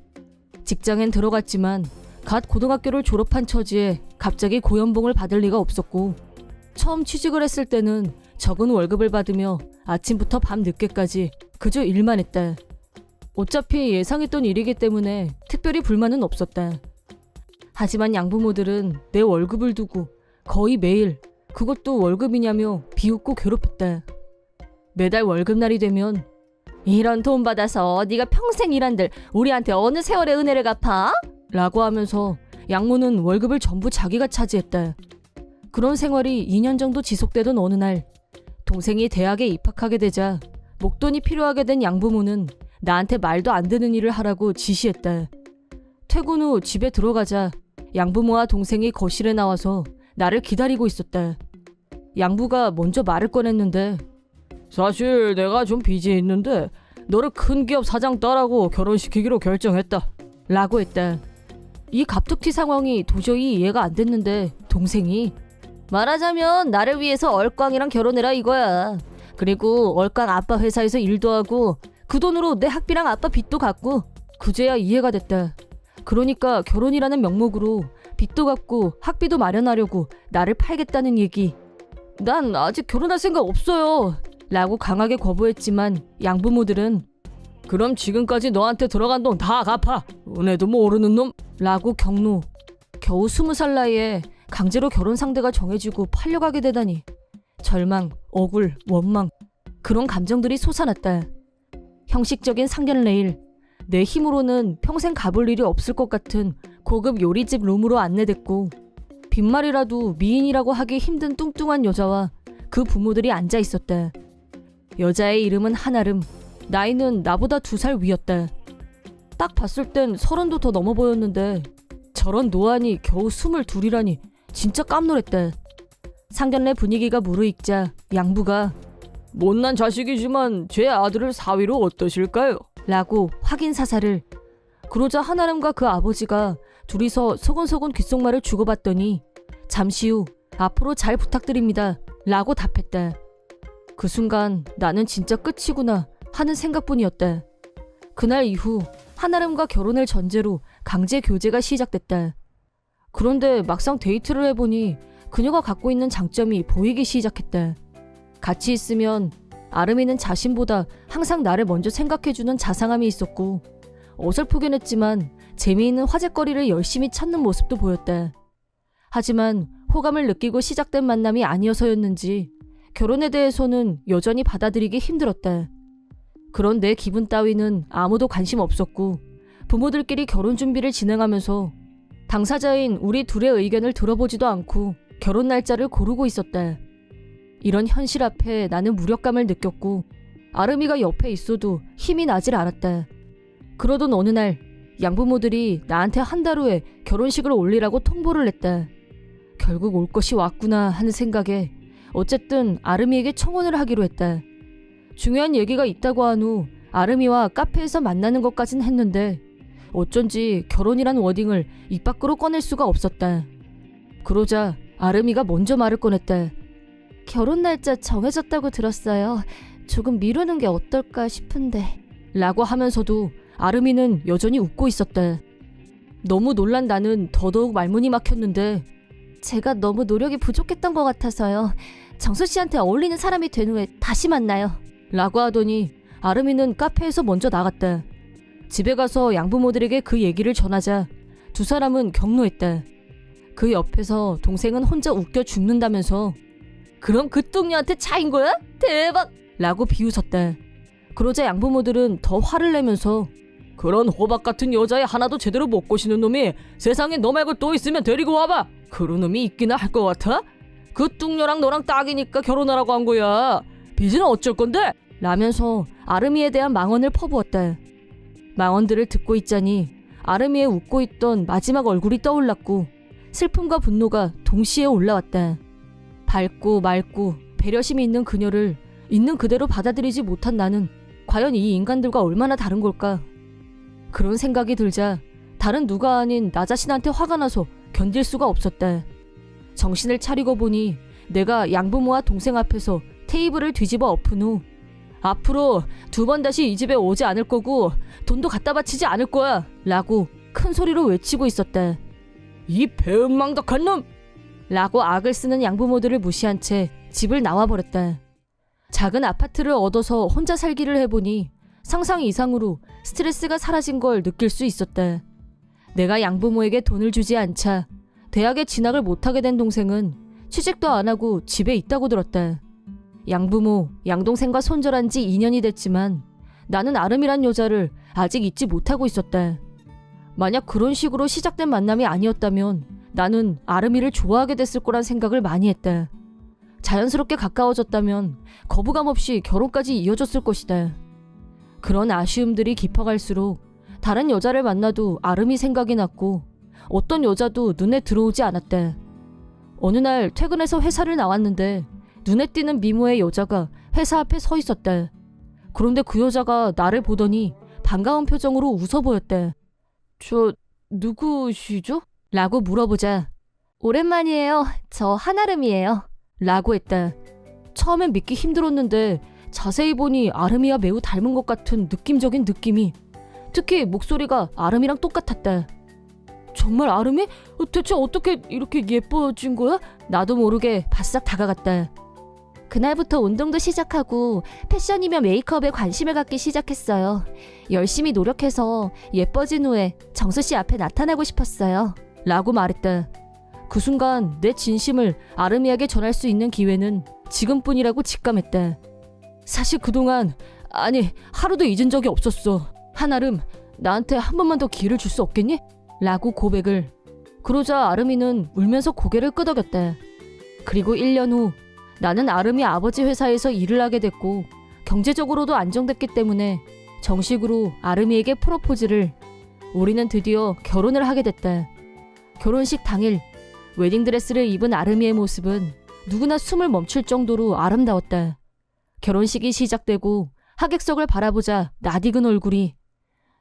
직장엔 들어갔지만 갓 고등학교를 졸업한 처지에 갑자기 고연봉을 받을 리가 없었고 처음 취직을 했을 때는 적은 월급을 받으며 아침부터 밤 늦게까지 그저 일만 했다. 어차피 예상했던 일이기 때문에 특별히 불만은 없었다. 하지만 양부모들은 내 월급을 두고 거의 매일 그것도 월급이냐며 비웃고 괴롭혔다. 매달 월급날이 되면 이런 돈 받아서 네가 평생 일한들 우리한테 어느 세월의 은혜를 갚아? 라고 하면서 양모는 월급을 전부 자기가 차지했다. 그런 생활이 2년 정도 지속되던 어느 날 동생이 대학에 입학하게 되자 목돈이 필요하게 된 양부모는 나한테 말도 안 되는 일을 하라고 지시했다. 퇴근 후 집에 들어가자 양부모와 동생이 거실에 나와서 나를 기다리고 있었다. 양부가 먼저 말을 꺼냈는데 사실 내가 좀 빚이 있는데 너를 큰 기업 사장 딸하고 결혼시키기로 결정했다. 라고 했다. 이 갑툭튀 상황이 도저히 이해가 안 됐는데 동생이 말하자면 나를 위해서 얼꽝이랑 결혼해라 이거야. 그리고 얼꽝 아빠 회사에서 일도 하고 그 돈으로 내 학비랑 아빠 빚도 갚고 그제야 이해가 됐다. 그러니까 결혼이라는 명목으로 빚도 갚고 학비도 마련하려고 나를 팔겠다는 얘기. 난 아직 결혼할 생각 없어요. 라고 강하게 거부했지만 양부모들은 그럼 지금까지 너한테 들어간 돈 다 갚아. 은혜도 모르는 놈. 라고 경로. 겨우 20살 나이에 강제로 결혼 상대가 정해지고 팔려가게 되다니. 절망, 억울, 원망 그런 감정들이 솟아났다. 형식적인 상견례일 내 힘으로는 평생 가볼 일이 없을 것 같은 고급 요리집 룸으로 안내됐고 빈말이라도 미인이라고 하기 힘든 뚱뚱한 여자와 그 부모들이 앉아 있었다. 여자의 이름은 한아름. 나이는 나보다 2살 위였다. 딱 봤을 땐 30도 더 넘어 보였는데 저런 노안이 겨우 22이라니 진짜 깜놀했다. 상견례 분위기가 무르익자 양부가 못난 자식이지만 제 아들을 사위로 어떠실까요? 라고 확인 사살을. 그러자 한아름과 그 아버지가 둘이서 소곤소곤 귓속말을 주고받더니 잠시 후 앞으로 잘 부탁드립니다 라고 답했다. 그 순간 나는 진짜 끝이구나 하는 생각뿐이었다. 그날 이후 한아름과 결혼을 전제로 강제 교제가 시작됐다. 그런데 막상 데이트를 해보니 그녀가 갖고 있는 장점이 보이기 시작했다. 같이 있으면 아름이는 자신보다 항상 나를 먼저 생각해주는 자상함이 있었고 어설프긴 했지만 재미있는 화제거리를 열심히 찾는 모습도 보였다. 하지만 호감을 느끼고 시작된 만남이 아니어서였는지 결혼에 대해서는 여전히 받아들이기 힘들었다. 그런 내 기분 따위는 아무도 관심 없었고 부모들끼리 결혼 준비를 진행하면서 당사자인 우리 둘의 의견을 들어보지도 않고 결혼 날짜를 고르고 있었다. 이런 현실 앞에 나는 무력감을 느꼈고 아름이가 옆에 있어도 힘이 나질 않았다. 그러던 어느 날 양부모들이 나한테 한 달 후에 결혼식을 올리라고 통보를 했다. 결국 올 것이 왔구나 하는 생각에 어쨌든 아름이에게 청혼을 하기로 했다. 중요한 얘기가 있다고 한 후 아름이와 카페에서 만나는 것까진 했는데 어쩐지 결혼이란 워딩을 입 밖으로 꺼낼 수가 없었다. 그러자 아름이가 먼저 말을 꺼냈다. 결혼 날짜 정해졌다고 들었어요. 조금 미루는 게 어떨까 싶은데. 라고 하면서도 아름이는 여전히 웃고 있었다. 너무 놀란 나는 더더욱 말문이 막혔는데 제가 너무 노력이 부족했던 것 같아서요. 정수 씨한테 어울리는 사람이 된 후에 다시 만나요. 라고 하더니 아름이는 카페에서 먼저 나갔다. 집에 가서 양부모들에게 그 얘기를 전하자 두 사람은 격노했다. 그 옆에서 동생은 혼자 웃겨 죽는다면서 그럼 그 뚱녀한테 차인 거야? 대박! 라고 비웃었다. 그러자 양부모들은 더 화를 내면서 그런 호박 같은 여자애 하나도 제대로 못 꼬시는 놈이 세상에 너 말고 또 있으면 데리고 와봐. 그런 놈이 있기나 할 것 같아? 그 뚱녀랑 너랑 딱이니까 결혼하라고 한 거야. 빚은 어쩔 건데? 라면서 아름이에 대한 망언을 퍼부었다. 망언들을 듣고 있자니 아름이의 웃고 있던 마지막 얼굴이 떠올랐고 슬픔과 분노가 동시에 올라왔다. 밝고 맑고 배려심이 있는 그녀를 있는 그대로 받아들이지 못한 나는 과연 이 인간들과 얼마나 다른 걸까? 그런 생각이 들자 다른 누가 아닌 나 자신한테 화가 나서 견딜 수가 없었다. 정신을 차리고 보니 내가 양부모와 동생 앞에서 테이블을 뒤집어 엎은 후 앞으로 2번 다시 이 집에 오지 않을 거고 돈도 갖다 바치지 않을 거야 라고 큰 소리로 외치고 있었다. 이 배은망덕한 놈! 라고 악을 쓰는 양부모들을 무시한 채 집을 나와버렸다. 작은 아파트를 얻어서 혼자 살기를 해보니 상상 이상으로 스트레스가 사라진 걸 느낄 수 있었다. 내가 양부모에게 돈을 주지 않자 대학에 진학을 못하게 된 동생은 취직도 안 하고 집에 있다고 들었다. 양부모, 양동생과 손절한 지 2년이 됐지만 나는 아름이란 여자를 아직 잊지 못하고 있었다. 만약 그런 식으로 시작된 만남이 아니었다면 나는 아름이를 좋아하게 됐을 거란 생각을 많이 했다. 자연스럽게 가까워졌다면 거부감 없이 결혼까지 이어졌을 것이다. 그런 아쉬움들이 깊어갈수록 다른 여자를 만나도 아름이 생각이 났고 어떤 여자도 눈에 들어오지 않았다. 어느 날 퇴근해서 회사를 나왔는데 눈에 띄는 미모의 여자가 회사 앞에 서 있었다. 그런데 그 여자가 나를 보더니 반가운 표정으로 웃어 보였다. 저 누구시죠? 라고 물어보자 오랜만이에요. 저 한아름이에요. 라고 했다. 처음엔 믿기 힘들었는데 자세히 보니 아름이와 매우 닮은 것 같은 느낌적인 느낌이 특히 목소리가 아름이랑 똑같았다. 정말 아름이? 대체 어떻게 이렇게 예뻐진 거야? 나도 모르게 바싹 다가갔다. 그날부터 운동도 시작하고 패션이며 메이크업에 관심을 갖기 시작했어요. 열심히 노력해서 예뻐진 후에 정수 씨 앞에 나타나고 싶었어요. 라고 말했다. 그 순간 내 진심을 아름이에게 전할 수 있는 기회는 지금뿐이라고 직감했다. 사실 그동안 아니 하루도 잊은 적이 없었어. 한아름 나한테 한 번만 더 기회를 줄 수 없겠니? 라고 고백을. 그러자 아름이는 울면서 고개를 끄덕였다. 그리고 1년 후 나는 아름이 아버지 회사에서 일을 하게 됐고 경제적으로도 안정됐기 때문에 정식으로 아름이에게 프로포즈를. 우리는 드디어 결혼을 하게 됐다. 결혼식 당일 웨딩드레스를 입은 아름이의 모습은 누구나 숨을 멈출 정도로 아름다웠다. 결혼식이 시작되고 하객석을 바라보자 낯익은 얼굴이.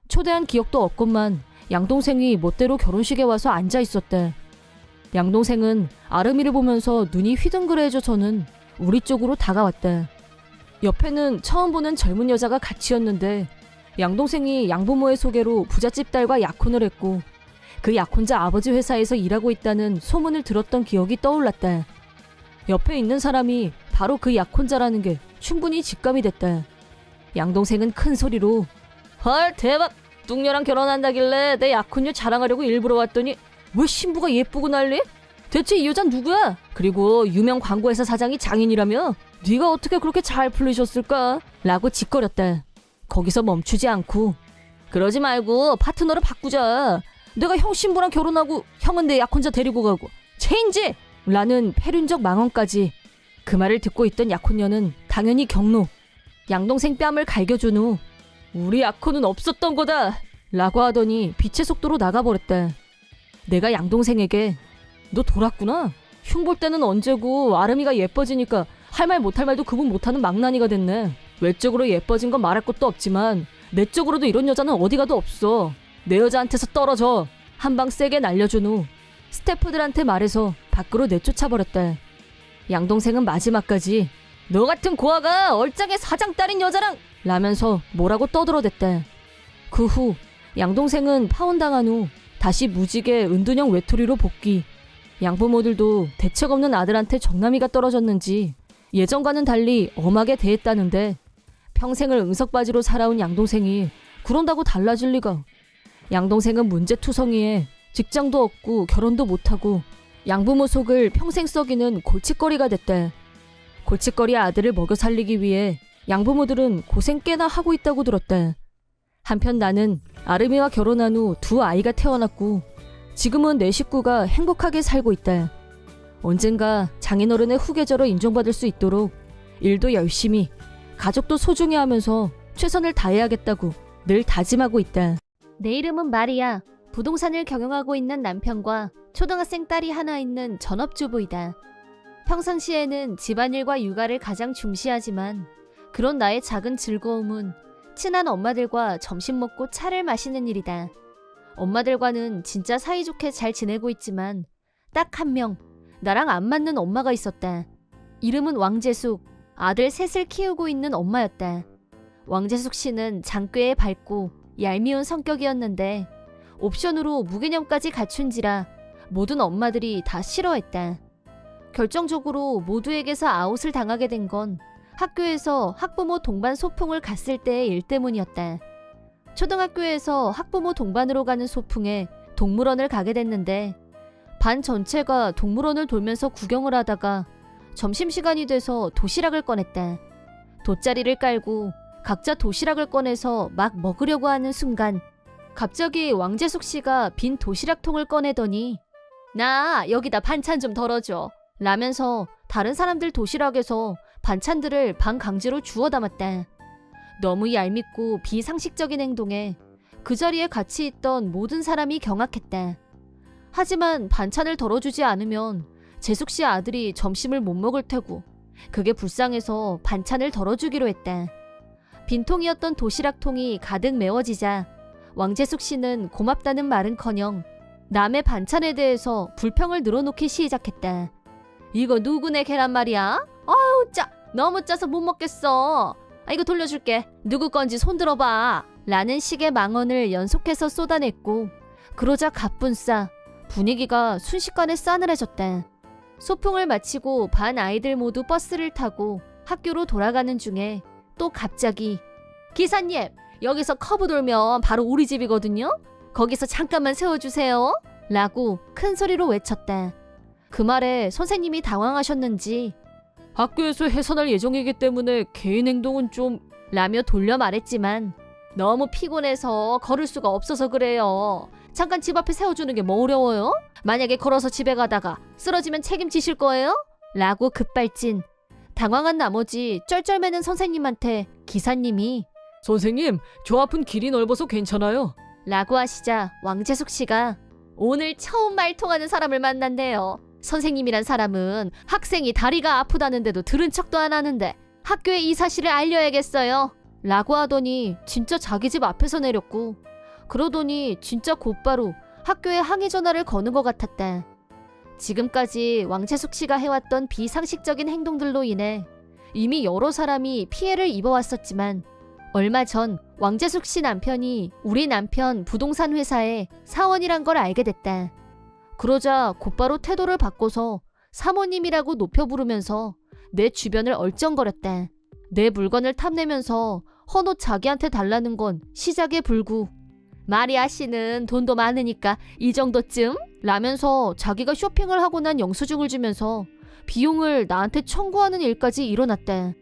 초대한 기억도 없건만 양동생이 멋대로 결혼식에 와서 앉아 있었다. 양동생은 아름이를 보면서 눈이 휘둥그레져서는 우리 쪽으로 다가왔다. 옆에는 처음 보는 젊은 여자가 같이였는데 양동생이 양부모의 소개로 부잣집 딸과 약혼을 했고 그 약혼자 아버지 회사에서 일하고 있다는 소문을 들었던 기억이 떠올랐다. 옆에 있는 사람이 바로 그 약혼자라는 게 충분히 직감이 됐다. 양동생은 큰 소리로 헐 대박! 뚱녀랑 결혼한다길래 내 약혼녀 자랑하려고 일부러 왔더니 왜 신부가 예쁘고 난리? 대체 이 여잔 누구야? 그리고 유명 광고회사 사장이 장인이라며? 네가 어떻게 그렇게 잘 풀리셨을까? 라고 짓거렸다. 거기서 멈추지 않고 그러지 말고 파트너를 바꾸자. 내가 형 신부랑 결혼하고 형은 내 약혼자 데리고 가고 체인지! 라는 패륜적 망언까지. 그 말을 듣고 있던 약혼녀는 당연히 격노. 양동생 뺨을 갈겨준 후 우리 약혼은 없었던 거다! 라고 하더니 빛의 속도로 나가버렸다. 내가 양동생에게 너 돌았구나? 흉 볼 때는 언제고 아름이가 예뻐지니까 할 말 못할 말도 구분 못하는 망나니가 됐네. 외적으로 예뻐진 건 말할 것도 없지만 내적으로도 이런 여자는 어디 가도 없어. 내 여자한테서 떨어져. 한 방 세게 날려준 후 스태프들한테 말해서 밖으로 내쫓아버렸다. 양동생은 마지막까지 너 같은 고아가 얼짱의 사장 딸인 여자랑 라면서 뭐라고 떠들어댔다. 그 후 양동생은 파혼당한 후 다시 무직의 은둔형 외톨이로 복귀. 양부모들도 대책 없는 아들한테 정남이가 떨어졌는지 예전과는 달리 엄하게 대했다는데 평생을 응석바지로 살아온 양동생이 그런다고 달라질 리가. 양동생은 문제투성이에 직장도 없고 결혼도 못하고 양부모 속을 평생 썩이는 골칫거리가 됐대. 골칫거리 아들을 먹여 살리기 위해 양부모들은 고생 꽤나 하고 있다고 들었대. 한편 나는 아름이와 결혼한 후 2아이가 태어났고 지금은 내 식구가 행복하게 살고 있다. 언젠가 장인어른의 후계자로 인정받을 수 있도록 일도 열심히 가족도 소중히 하면서 최선을 다해야겠다고 늘 다짐하고 있다. 내 이름은 마리아. 부동산을 경영하고 있는 남편과 초등학생 딸이 하나 있는 전업주부이다. 평상시에는 집안일과 육아를 가장 중시하지만 그런 나의 작은 즐거움은 친한 엄마들과 점심 먹고 차를 마시는 일이다. 엄마들과는 진짜 사이좋게 잘 지내고 있지만 딱 한 명 나랑 안 맞는 엄마가 있었다. 이름은 왕재숙. 아들 셋을 키우고 있는 엄마였다. 왕재숙 씨는 장꾀에 밝고 얄미운 성격이었는데 옵션으로 무개념까지 갖춘지라 모든 엄마들이 다 싫어했다. 결정적으로 모두에게서 아웃을 당하게 된 건 학교에서 학부모 동반 소풍을 갔을 때의 일 때문이었다. 초등학교에서 학부모 동반으로 가는 소풍에 동물원을 가게 됐는데 반 전체가 동물원을 돌면서 구경을 하다가 점심시간이 돼서 도시락을 꺼냈다. 돗자리를 깔고 각자 도시락을 꺼내서 막 먹으려고 하는 순간 갑자기 왕재숙 씨가 빈 도시락통을 꺼내더니 나 여기다 반찬 좀 덜어줘 라면서 다른 사람들 도시락에서 반찬들을 반 강제로 주워 담았다. 너무 얄밉고 비상식적인 행동에 그 자리에 같이 있던 모든 사람이 경악했다. 하지만 반찬을 덜어주지 않으면 재숙 씨 아들이 점심을 못 먹을 테고 그게 불쌍해서 반찬을 덜어주기로 했다. 빈통이었던 도시락통이 가득 메워지자 왕재숙 씨는 고맙다는 말은커녕 남의 반찬에 대해서 불평을 늘어놓기 시작했다. 이거 누구네 계란말이야? 아우 짜! 너무 짜서 못 먹겠어. 이거 돌려줄게. 누구 건지 손들어봐. 라는 식의 망언을 연속해서 쏟아냈고 그러자 갑분싸 분위기가 순식간에 싸늘해졌다. 소풍을 마치고 반 아이들 모두 버스를 타고 학교로 돌아가는 중에 또 갑자기 기사님 여기서 커브 돌면 바로 우리 집이거든요. 거기서 잠깐만 세워주세요. 라고 큰 소리로 외쳤다. 그 말에 선생님이 당황하셨는지 학교에서 해산할 예정이기 때문에 개인 행동은 좀 라며 돌려 말했지만 너무 피곤해서 걸을 수가 없어서 그래요. 잠깐 집 앞에 세워주는 게 뭐 어려워요? 만약에 걸어서 집에 가다가 쓰러지면 책임지실 거예요? 라고 급발진. 당황한 나머지 쩔쩔매는 선생님한테 기사님이 선생님, 저 앞은 길이 넓어서 괜찮아요. 라고 하시자 왕재숙 씨가 오늘 처음 말통하는 사람을 만난대요. 선생님이란 사람은 학생이 다리가 아프다는데도 들은 척도 안 하는데 학교에 이 사실을 알려야겠어요. 라고 하더니 진짜 자기 집 앞에서 내렸고 그러더니 진짜 곧바로 학교에 항의 전화를 거는 것 같았다. 지금까지 왕재숙 씨가 해왔던 비상식적인 행동들로 인해 이미 여러 사람이 피해를 입어왔었지만 얼마 전 왕재숙 씨 남편이 우리 남편 부동산 회사의 사원이란 걸 알게 됐다. 그러자 곧바로 태도를 바꿔서 사모님이라고 높여 부르면서 내 주변을 얼쩡거렸다. 내 물건을 탐내면서 헌옷 자기한테 달라는 건 시작에 불구 마리아 씨는 돈도 많으니까 이 정도쯤? 라면서 자기가 쇼핑을 하고 난 영수증을 주면서 비용을 나한테 청구하는 일까지 일어났다.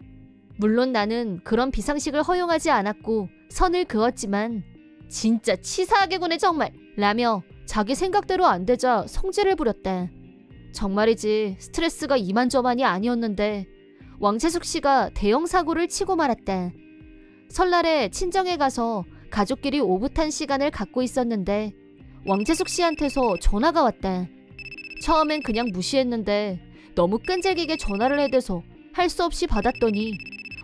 물론 나는 그런 비상식을 허용하지 않았고 선을 그었지만 진짜 치사하게 구네 정말 라며 자기 생각대로 안 되자 성질을 부렸다. 정말이지 스트레스가 이만저만이 아니었는데 왕재숙 씨가 대형 사고를 치고 말았다. 설날에 친정에 가서 가족끼리 오붓한 시간을 갖고 있었는데 왕재숙 씨한테서 전화가 왔다. 처음엔 그냥 무시했는데 너무 끈질기게 전화를 해대서 할 수 없이 받았더니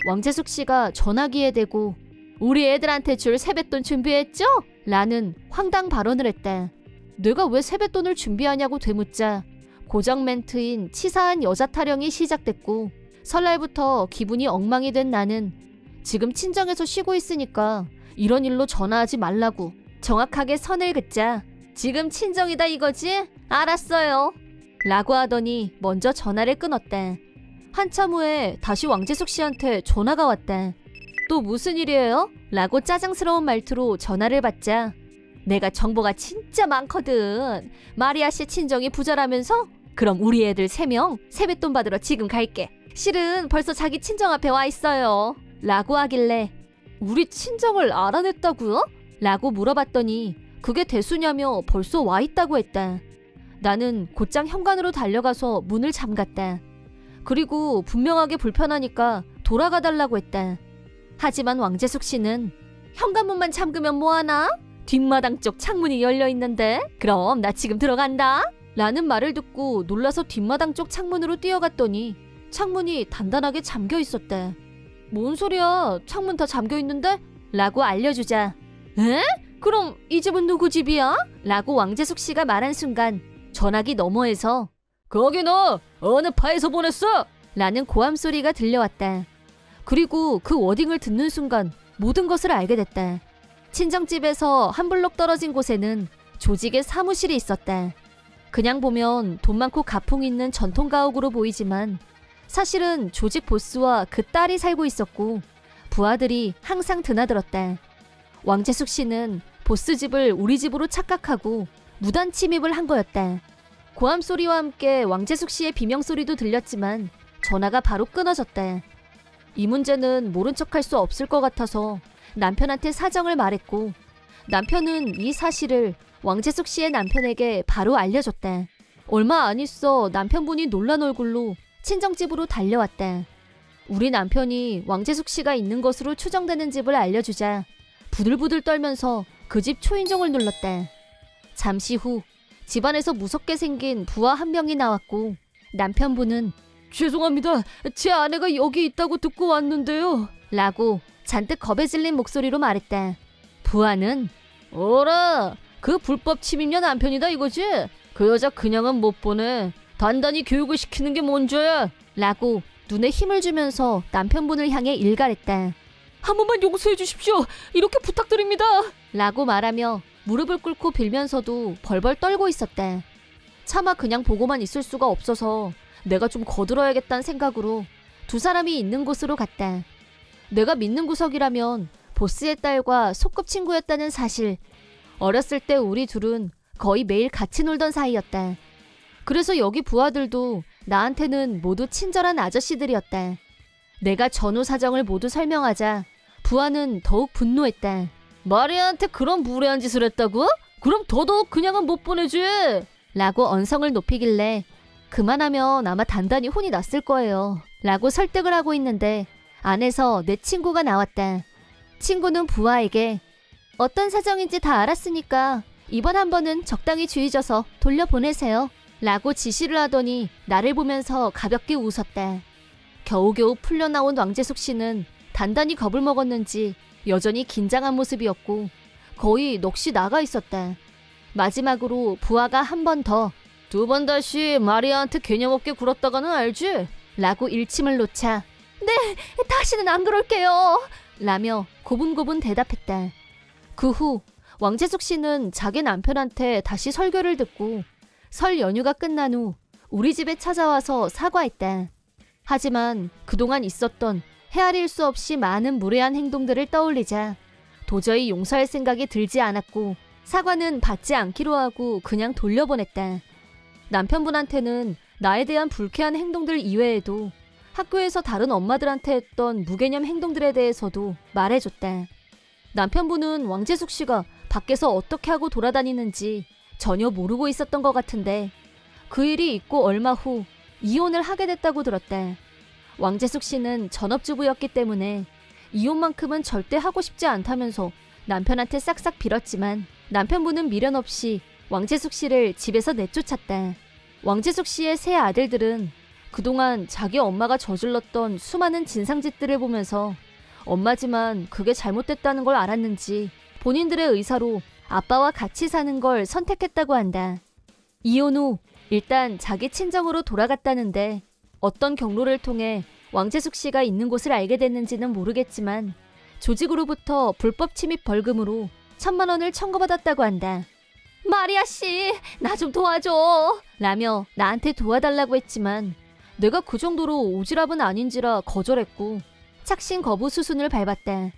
왕재숙 씨가 전화기에 대고 우리 애들한테 줄 세뱃돈 준비했죠? 라는 황당 발언을 했다. 내가 왜 세뱃돈을 준비하냐고 되묻자 고정 멘트인 치사한 여자 타령이 시작됐고 설날부터 기분이 엉망이 된 나는 지금 친정에서 쉬고 있으니까 이런 일로 전화하지 말라고 정확하게 선을 긋자 지금 친정이다 이거지? 알았어요. 라고 하더니 먼저 전화를 끊었다. 한참 후에 다시 왕재숙 씨한테 전화가 왔다. 또 무슨 일이에요? 라고 짜증스러운 말투로 전화를 받자 내가 정보가 진짜 많거든. 마리아 씨 친정이 부자라면서? 그럼 우리 애들 3명 세뱃돈 받으러 지금 갈게. 실은 벌써 자기 친정 앞에 와 있어요. 라고 하길래 우리 친정을 알아냈다고요? 라고 물어봤더니 그게 대수냐며 벌써 와 있다고 했다. 나는 곧장 현관으로 달려가서 문을 잠갔다. 그리고 분명하게 불편하니까 돌아가 달라고 했다. 하지만 왕재숙 씨는 현관문만 잠그면 뭐하나? 뒷마당 쪽 창문이 열려있는데? 그럼 나 지금 들어간다. 라는 말을 듣고 놀라서 뒷마당 쪽 창문으로 뛰어갔더니 창문이 단단하게 잠겨 있었대. 뭔 소리야? 창문 다 잠겨 있는데? 라고 알려주자 에? 그럼 이 집은 누구 집이야? 라고 왕재숙 씨가 말한 순간 전화기 너머에서 거기 너 어느 파에서 보냈어? 라는 고함 소리가 들려왔다. 그리고 그 워딩을 듣는 순간 모든 것을 알게 됐다. 친정집에서 한 블록 떨어진 곳에는 조직의 사무실이 있었다. 그냥 보면 돈 많고 가풍 있는 전통 가옥으로 보이지만 사실은 조직 보스와 그 딸이 살고 있었고 부하들이 항상 드나들었다. 왕재숙 씨는 보스 집을 우리 집으로 착각하고 무단 침입을 한 거였다. 고함 소리와 함께 왕재숙 씨의 비명 소리도 들렸지만 전화가 바로 끊어졌다. 이 문제는 모른 척할 수 없을 것 같아서 남편한테 사정을 말했고 남편은 이 사실을 왕재숙 씨의 남편에게 바로 알려줬다. 얼마 안 있어 남편분이 놀란 얼굴로 친정집으로 달려왔다. 우리 남편이 왕재숙 씨가 있는 것으로 추정되는 집을 알려주자 부들부들 떨면서 그 집 초인종을 눌렀다. 잠시 후 집안에서 무섭게 생긴 부하 한 명이 나왔고 남편분은 죄송합니다. 제 아내가 여기 있다고 듣고 왔는데요. 라고 잔뜩 겁에 질린 목소리로 말했다. 부하는 어라, 그 불법 침입녀 남편이다 이거지? 그 여자 그냥은 못 보내. 단단히 교육을 시키는 게 뭔죄야? 라고 눈에 힘을 주면서 남편분을 향해 일갈했다. 한 번만 용서해 주십시오. 이렇게 부탁드립니다. 라고 말하며 무릎을 꿇고 빌면서도 벌벌 떨고 있었다. 차마 그냥 보고만 있을 수가 없어서 내가 좀 거들어야겠다는 생각으로 두 사람이 있는 곳으로 갔다. 내가 믿는 구석이라면 보스의 딸과 소꿉친구였다는 사실. 어렸을 때 우리 둘은 거의 매일 같이 놀던 사이였다. 그래서 여기 부하들도 나한테는 모두 친절한 아저씨들이었다. 내가 전후 사정을 모두 설명하자 부하는 더욱 분노했다. 마리아한테 그런 무례한 짓을 했다고? 그럼 더더욱 그냥은 못 보내지. 라고 언성을 높이길래 그만하면 아마 단단히 혼이 났을 거예요. 라고 설득을 하고 있는데 안에서 내 친구가 나왔다. 친구는 부하에게 어떤 사정인지 다 알았으니까 이번 한 번은 적당히 주의 줘서 돌려보내세요. 라고 지시를 하더니 나를 보면서 가볍게 웃었다. 겨우겨우 풀려나온 왕재숙 씨는 단단히 겁을 먹었는지 여전히 긴장한 모습이었고 거의 넋이 나가 있었다. 마지막으로 부하가 한 번 더 두 번 다시 마리아한테 개념 없게 굴었다가는 알지? 라고 일침을 놓자 네, 다시는 안 그럴게요. 라며 고분고분 대답했다. 그 후 왕재숙 씨는 자기 남편한테 다시 설교를 듣고 설 연휴가 끝난 후 우리 집에 찾아와서 사과했다. 하지만 그동안 있었던 헤아릴 수 없이 많은 무례한 행동들을 떠올리자 도저히 용서할 생각이 들지 않았고 사과는 받지 않기로 하고 그냥 돌려보냈다. 남편분한테는 나에 대한 불쾌한 행동들 이외에도 학교에서 다른 엄마들한테 했던 무개념 행동들에 대해서도 말해줬다. 남편분은 왕재숙 씨가 밖에서 어떻게 하고 돌아다니는지 전혀 모르고 있었던 것 같은데 그 일이 있고 얼마 후 이혼을 하게 됐다고 들었다. 왕재숙 씨는 전업주부였기 때문에 이혼만큼은 절대 하고 싶지 않다면서 남편한테 싹싹 빌었지만 남편분은 미련 없이 왕재숙 씨를 집에서 내쫓았다. 왕재숙 씨의 세 아들들은 그동안 자기 엄마가 저질렀던 수많은 진상짓들을 보면서 엄마지만 그게 잘못됐다는 걸 알았는지 본인들의 의사로 아빠와 같이 사는 걸 선택했다고 한다. 이혼 후 일단 자기 친정으로 돌아갔다는데 어떤 경로를 통해 왕재숙 씨가 있는 곳을 알게 됐는지는 모르겠지만 조직으로부터 불법 침입 벌금으로 1,000만 원을 청구받았다고 한다. 마리아 씨, 나 좀 도와줘! 라며 나한테 도와달라고 했지만 내가 그 정도로 오지랖은 아닌지라 거절했고 착신 거부 수순을 밟았다.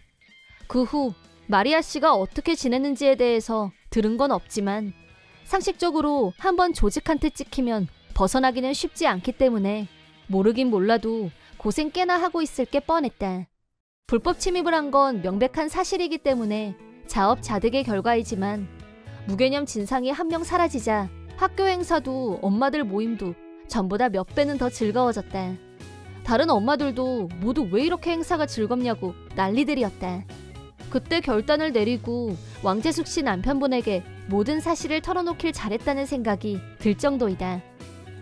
그 후 마리아 씨가 어떻게 지냈는지에 대해서 들은 건 없지만 상식적으로 한번 조직한테 찍히면 벗어나기는 쉽지 않기 때문에 모르긴 몰라도 고생 꽤나 하고 있을 게 뻔했다. 불법 침입을 한 건 명백한 사실이기 때문에 자업자득의 결과이지만 무개념 진상이 한 명 사라지자 학교 행사도 엄마들 모임도 전보다 몇 배는 더 즐거워졌다. 다른 엄마들도 모두 왜 이렇게 행사가 즐겁냐고 난리들이었다. 그때 결단을 내리고 왕재숙 씨 남편분에게 모든 사실을 털어놓길 잘했다는 생각이 들 정도이다.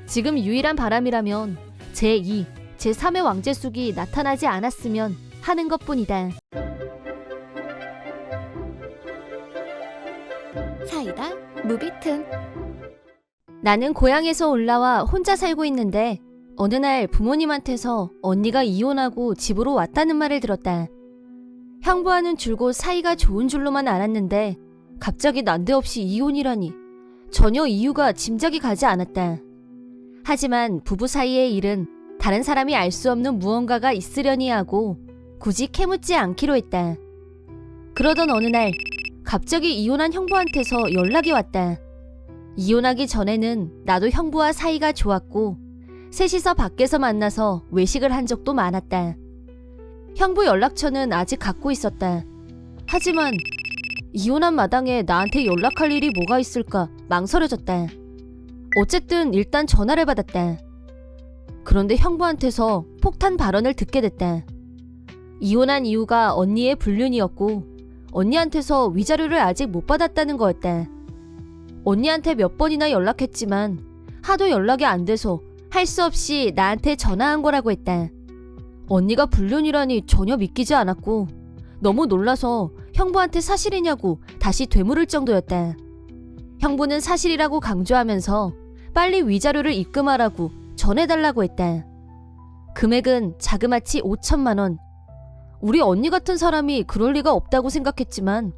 지금 유일한 바람이라면 제2, 제3의 왕재숙이 나타나지 않았으면 하는 것뿐이다. 사이다 무비튼. 나는 고향에서 올라와 혼자 살고 있는데 어느 날 부모님한테서 언니가 이혼하고 집으로 왔다는 말을 들었다. 형부와는 줄곧 사이가 좋은 줄로만 알았는데 갑자기 난데없이 이혼이라니 전혀 이유가 짐작이 가지 않았다. 하지만 부부 사이의 일은 다른 사람이 알 수 없는 무언가가 있으려니 하고 굳이 캐묻지 않기로 했다. 그러던 어느 날 갑자기 이혼한 형부한테서 연락이 왔다. 이혼하기 전에는 나도 형부와 사이가 좋았고 셋이서 밖에서 만나서 외식을 한 적도 많았다. 형부 연락처는 아직 갖고 있었다. 하지만 이혼한 마당에 나한테 연락할 일이 뭐가 있을까 망설여졌다. 어쨌든 일단 전화를 받았다. 그런데 형부한테서 폭탄 발언을 듣게 됐다. 이혼한 이유가 언니의 불륜이었고 언니한테서 위자료를 아직 못 받았다는 거였다. 언니한테 몇 번이나 연락했지만 하도 연락이 안 돼서 할 수 없이 나한테 전화한 거라고 했다. 언니가 불륜이라니 전혀 믿기지 않았고 너무 놀라서 형부한테 사실이냐고 다시 되물을 정도였다. 형부는 사실이라고 강조하면서 빨리 위자료를 입금하라고 전해달라고 했다. 금액은 자그마치 5,000만 원. 우리 언니 같은 사람이 그럴 리가 없다고 생각했지만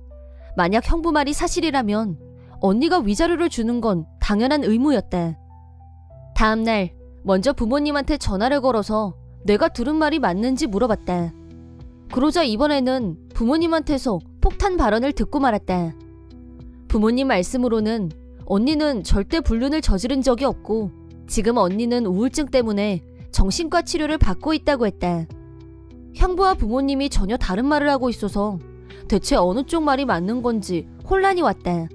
만약 형부 말이 사실이라면 언니가 위자료를 주는 건 당연한 의무였다. 다음 날 먼저 부모님한테 전화를 걸어서 내가 들은 말이 맞는지 물어봤다. 그러자 이번에는 부모님한테서 폭탄 발언을 듣고 말았다. 부모님 말씀으로는 언니는 절대 불륜을 저지른 적이 없고 지금 언니는 우울증 때문에 정신과 치료를 받고 있다고 했다. 형부와 부모님이 전혀 다른 말을 하고 있어서 대체 어느 쪽 말이 맞는 건지 혼란이 왔다.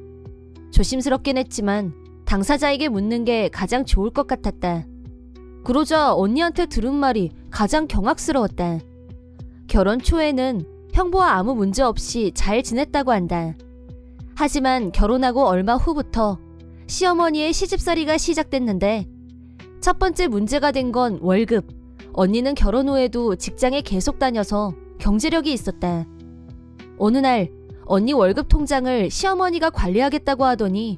조심스럽긴 했지만 당사자에게 묻는 게 가장 좋을 것 같았다. 그러자 언니한테 들은 말이 가장 경악스러웠다. 결혼 초에는 형부와 아무 문제 없이 잘 지냈다고 한다. 하지만 결혼하고 얼마 후부터 시어머니의 시집살이가 시작됐는데 첫 번째 문제가 된 건 월급. 언니는 결혼 후에도 직장에 계속 다녀서 경제력이 있었다. 어느 날 언니 월급 통장을 시어머니가 관리하겠다고 하더니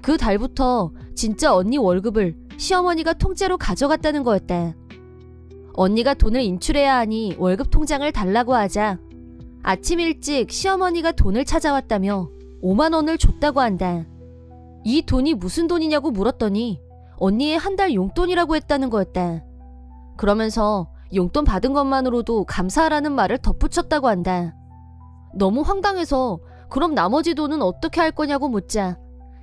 그 달부터 진짜 언니 월급을 시어머니가 통째로 가져갔다는 거였다. 언니가 돈을 인출해야 하니 월급 통장을 달라고 하자 아침 일찍 시어머니가 돈을 찾아왔다며 5만 원을 줬다고 한다. 이 돈이 무슨 돈이냐고 물었더니 언니의 한 달 용돈이라고 했다는 거였다. 그러면서 용돈 받은 것만으로도 감사하라는 말을 덧붙였다고 한다. 너무 황당해서 그럼 나머지 돈은 어떻게 할 거냐고 묻자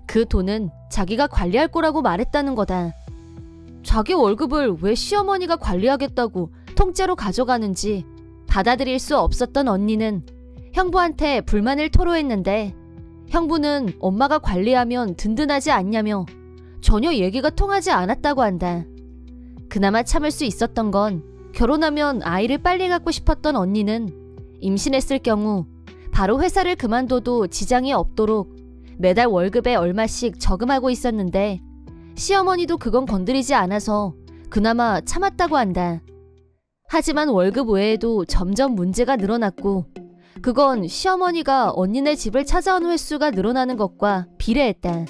그 돈은 자기가 관리할 거라고 말했다는 거다. 자기 월급을 왜 시어머니가 관리하겠다고 통째로 가져가는지 받아들일 수 없었던 언니는 형부한테 불만을 토로했는데 형부는 엄마가 관리하면 든든하지 않냐며 전혀 얘기가 통하지 않았다고 한다. 그나마 참을 수 있었던 건 결혼하면 아이를 빨리 갖고 싶었던 언니는 임신했을 경우 바로 회사를 그만둬도 지장이 없도록 매달 월급에 얼마씩 저금하고 있었는데 시어머니도 그건 건드리지 않아서 그나마 참았다고 한다. 하지만 월급 외에도 점점 문제가 늘어났고 그건 시어머니가 언니네 집을 찾아온 횟수가 늘어나는 것과 비례했다.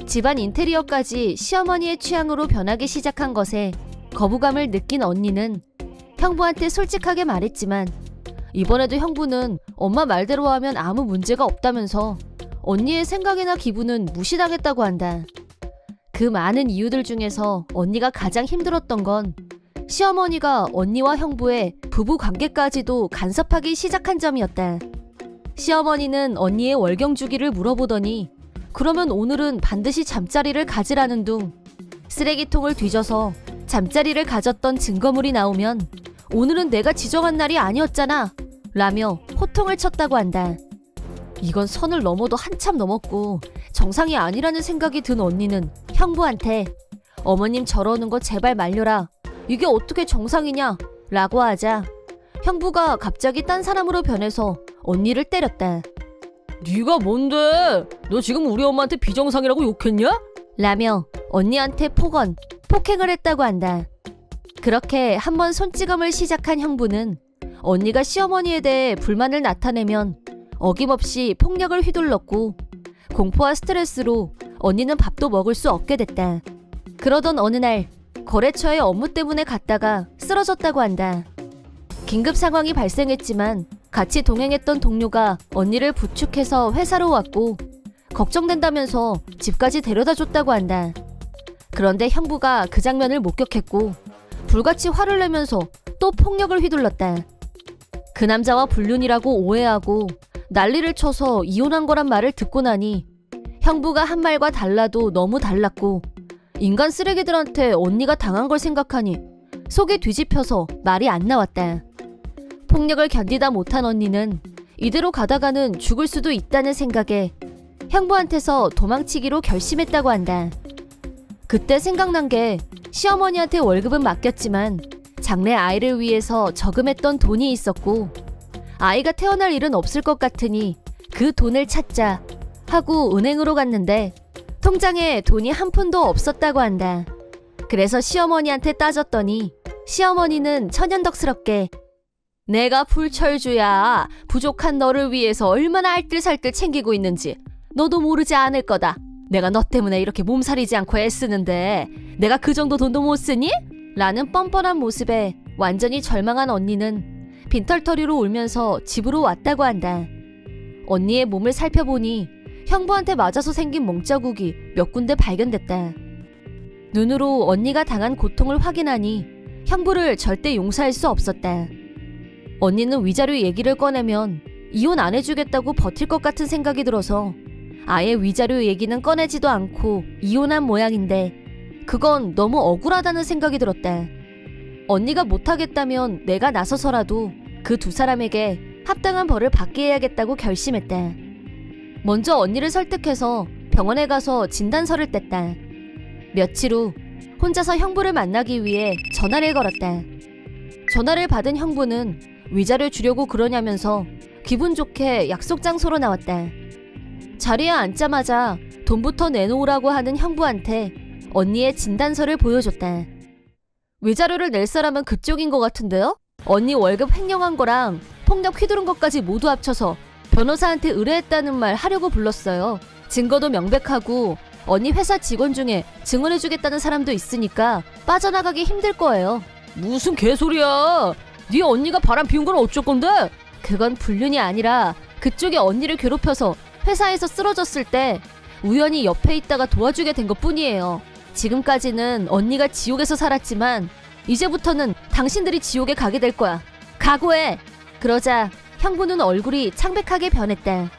집안 인테리어까지 시어머니의 취향으로 변하기 시작한 것에 거부감을 느낀 언니는 형부한테 솔직하게 말했지만 이번에도 형부는 엄마 말대로 하면 아무 문제가 없다면서 언니의 생각이나 기분은 무시당했다고 한다. 그 많은 이유들 중에서 언니가 가장 힘들었던 건 시어머니가 언니와 형부의 부부 관계까지도 간섭하기 시작한 점이었다. 시어머니는 언니의 월경 주기를 물어보더니 그러면 오늘은 반드시 잠자리를 가지라는 둥 쓰레기통을 뒤져서 잠자리를 가졌던 증거물이 나오면 오늘은 내가 지정한 날이 아니었잖아 라며 호통을 쳤다고 한다. 이건 선을 넘어도 한참 넘었고 정상이 아니라는 생각이 든 언니는 형부한테 어머님 저러는 거 제발 말려라. 이게 어떻게 정상이냐? 라고 하자 형부가 갑자기 딴 사람으로 변해서 언니를 때렸다. 네가 뭔데? 너 지금 우리 엄마한테 비정상이라고 욕했냐? 라며 언니한테 폭행을 했다고 한다. 그렇게 한번 손찌검을 시작한 형부는 언니가 시어머니에 대해 불만을 나타내면 어김없이 폭력을 휘둘렀고 공포와 스트레스로 언니는 밥도 먹을 수 없게 됐다. 그러던 어느 날 거래처에 업무 때문에 갔다가 쓰러졌다고 한다. 긴급 상황이 발생했지만 같이 동행했던 동료가 언니를 부축해서 회사로 왔고 걱정된다면서 집까지 데려다 줬다고 한다. 그런데 형부가 그 장면을 목격했고 불같이 화를 내면서 또 폭력을 휘둘렀다. 그 남자와 불륜이라고 오해하고 난리를 쳐서 이혼한 거란 말을 듣고 나니 형부가 한 말과 달라도 너무 달랐고 인간 쓰레기들한테 언니가 당한 걸 생각하니 속이 뒤집혀서 말이 안 나왔다. 폭력을 견디다 못한 언니는 이대로 가다가는 죽을 수도 있다는 생각에 형부한테서 도망치기로 결심했다고 한다. 그때 생각난 게 시어머니한테 월급은 맡겼지만 장래 아이를 위해서 저금했던 돈이 있었고 아이가 태어날 일은 없을 것 같으니 그 돈을 찾자 하고 은행으로 갔는데 통장에 돈이 한 푼도 없었다고 한다. 그래서 시어머니한테 따졌더니 시어머니는 천연덕스럽게 내가 불철주야. 부족한 너를 위해서 얼마나 알뜰살뜰 챙기고 있는지 너도 모르지 않을 거다. 내가 너 때문에 이렇게 몸살이지 않고 애쓰는데 내가 그 정도 돈도 못 쓰니? 라는 뻔뻔한 모습에 완전히 절망한 언니는 빈털터리로 울면서 집으로 왔다고 한다. 언니의 몸을 살펴보니 형부한테 맞아서 생긴 멍자국이 몇 군데 발견됐다. 눈으로 언니가 당한 고통을 확인하니 형부를 절대 용서할 수 없었다. 언니는 위자료 얘기를 꺼내면 이혼 안 해주겠다고 버틸 것 같은 생각이 들어서 아예 위자료 얘기는 꺼내지도 않고 이혼한 모양인데 그건 너무 억울하다는 생각이 들었다. 언니가 못하겠다면 내가 나서서라도 그 두 사람에게 합당한 벌을 받게 해야겠다고 결심했다. 먼저 언니를 설득해서 병원에 가서 진단서를 뗐다. 며칠 후 혼자서 형부를 만나기 위해 전화를 걸었다. 전화를 받은 형부는 위자료 주려고 그러냐면서 기분 좋게 약속 장소로 나왔다. 자리에 앉자마자 돈부터 내놓으라고 하는 형부한테 언니의 진단서를 보여줬다. 위자료를 낼 사람은 그쪽인 것 같은데요? 언니 월급 횡령한 거랑 폭력 휘두른 것까지 모두 합쳐서 변호사한테 의뢰했다는 말 하려고 불렀어요. 증거도 명백하고 언니 회사 직원 중에 증언해주겠다는 사람도 있으니까 빠져나가기 힘들 거예요. 무슨 개소리야. 네 언니가 바람 피운 건 어쩔 건데? 그건 불륜이 아니라 그쪽이 언니를 괴롭혀서 회사에서 쓰러졌을 때 우연히 옆에 있다가 도와주게 된 것뿐이에요. 지금까지는 언니가 지옥에서 살았지만 이제부터는 당신들이 지옥에 가게 될 거야. 각오해. 그러자 형부는 얼굴이 창백하게 변했다.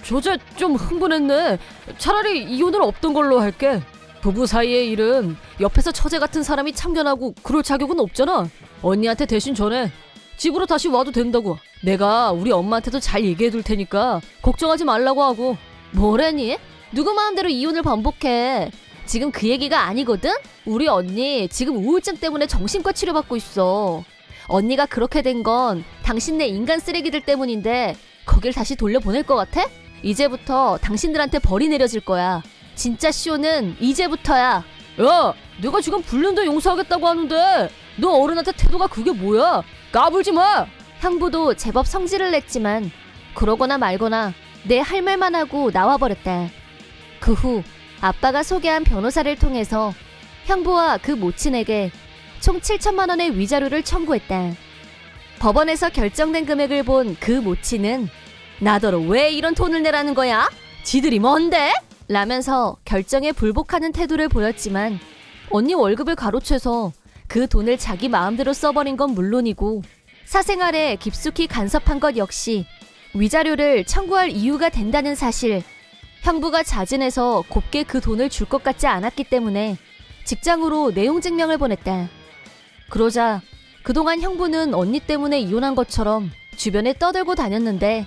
저제 좀 흥분했네. 차라리 이혼을 없던 걸로 할게. 부부 사이의 일은 옆에서 처제 같은 사람이 참견하고 그럴 자격은 없잖아. 언니한테 대신 전해. 집으로 다시 와도 된다고. 내가 우리 엄마한테도 잘 얘기해 둘 테니까 걱정하지 말라고 하고. 뭐래니? 누구 마음대로 이혼을 번복해. 지금 그 얘기가 아니거든? 우리 언니 지금 우울증 때문에 정신과 치료받고 있어. 언니가 그렇게 된 건 당신네 인간 쓰레기들 때문인데 거길 다시 돌려보낼 것 같아? 이제부터 당신들한테 벌이 내려질 거야. 진짜 쇼는 이제부터야. 야, 내가 지금 불륜도 용서하겠다고 하는데 너 어른한테 태도가 그게 뭐야? 까불지 마. 형부도 제법 성질을 냈지만 그러거나 말거나 내 할 말만 하고 나와버렸다. 그 후 아빠가 소개한 변호사를 통해서 형부와 그 모친에게 총 7천만 원의 위자료를 청구했다. 법원에서 결정된 금액을 본 그 모친은 나더러 왜 이런 돈을 내라는 거야? 지들이 뭔데? 라면서 결정에 불복하는 태도를 보였지만 언니 월급을 가로채서 그 돈을 자기 마음대로 써버린 건 물론이고 사생활에 깊숙이 간섭한 것 역시 위자료를 청구할 이유가 된다는 사실. 형부가 자진해서 곱게 그 돈을 줄 것 같지 않았기 때문에 직장으로 내용 증명을 보냈다. 그러자 그동안 형부는 언니 때문에 이혼한 것처럼 주변에 떠들고 다녔는데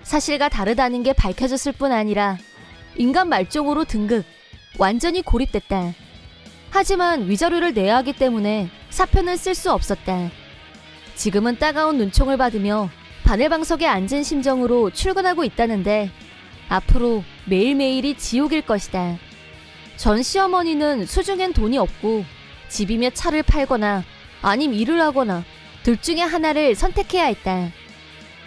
사실과 다르다는 게 밝혀졌을 뿐 아니라 인간 말종으로 등극, 완전히 고립됐다. 하지만 위자료를 내야 하기 때문에 사표는 쓸 수 없었다. 지금은 따가운 눈총을 받으며 바늘방석에 앉은 심정으로 출근하고 있다는데 앞으로 매일매일이 지옥일 것이다. 전 시어머니는 수중엔 돈이 없고 집이며 차를 팔거나 아님 일을 하거나 둘 중에 하나를 선택해야 했다.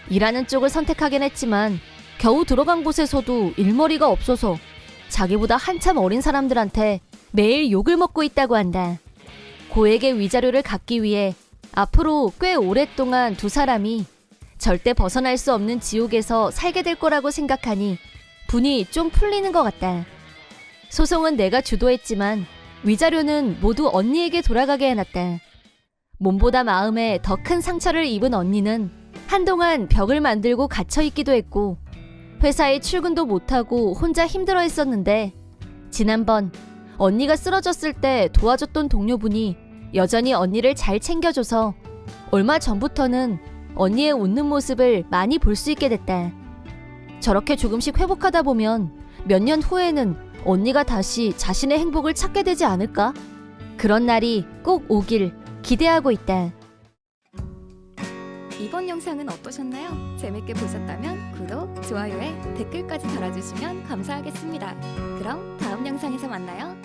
일하는 쪽을 선택하긴 했지만 겨우 들어간 곳에서도 일머리가 없어서 자기보다 한참 어린 사람들한테 매일 욕을 먹고 있다고 한다. 고액의 위자료를 갚기 위해 앞으로 꽤 오랫동안 두 사람이 절대 벗어날 수 없는 지옥에서 살게 될 거라고 생각하니 분이 좀 풀리는 것 같다. 소송은 내가 주도했지만 위자료는 모두 언니에게 돌아가게 해놨다. 몸보다 마음에 더 큰 상처를 입은 언니는 한동안 벽을 만들고 갇혀있기도 했고 회사에 출근도 못하고 혼자 힘들어했었는데 지난번 언니가 쓰러졌을 때 도와줬던 동료분이 여전히 언니를 잘 챙겨줘서 얼마 전부터는 언니의 웃는 모습을 많이 볼 수 있게 됐다. 저렇게 조금씩 회복하다 보면 몇 년 후에는 언니가 다시 자신의 행복을 찾게 되지 않을까? 그런 날이 꼭 오길 기대하고 있다. 이번 영상은 어떠셨나요? 재밌게 보셨다면 구독, 좋아요에 댓글까지 달아주시면 감사하겠습니다. 그럼 다음 영상에서 만나요.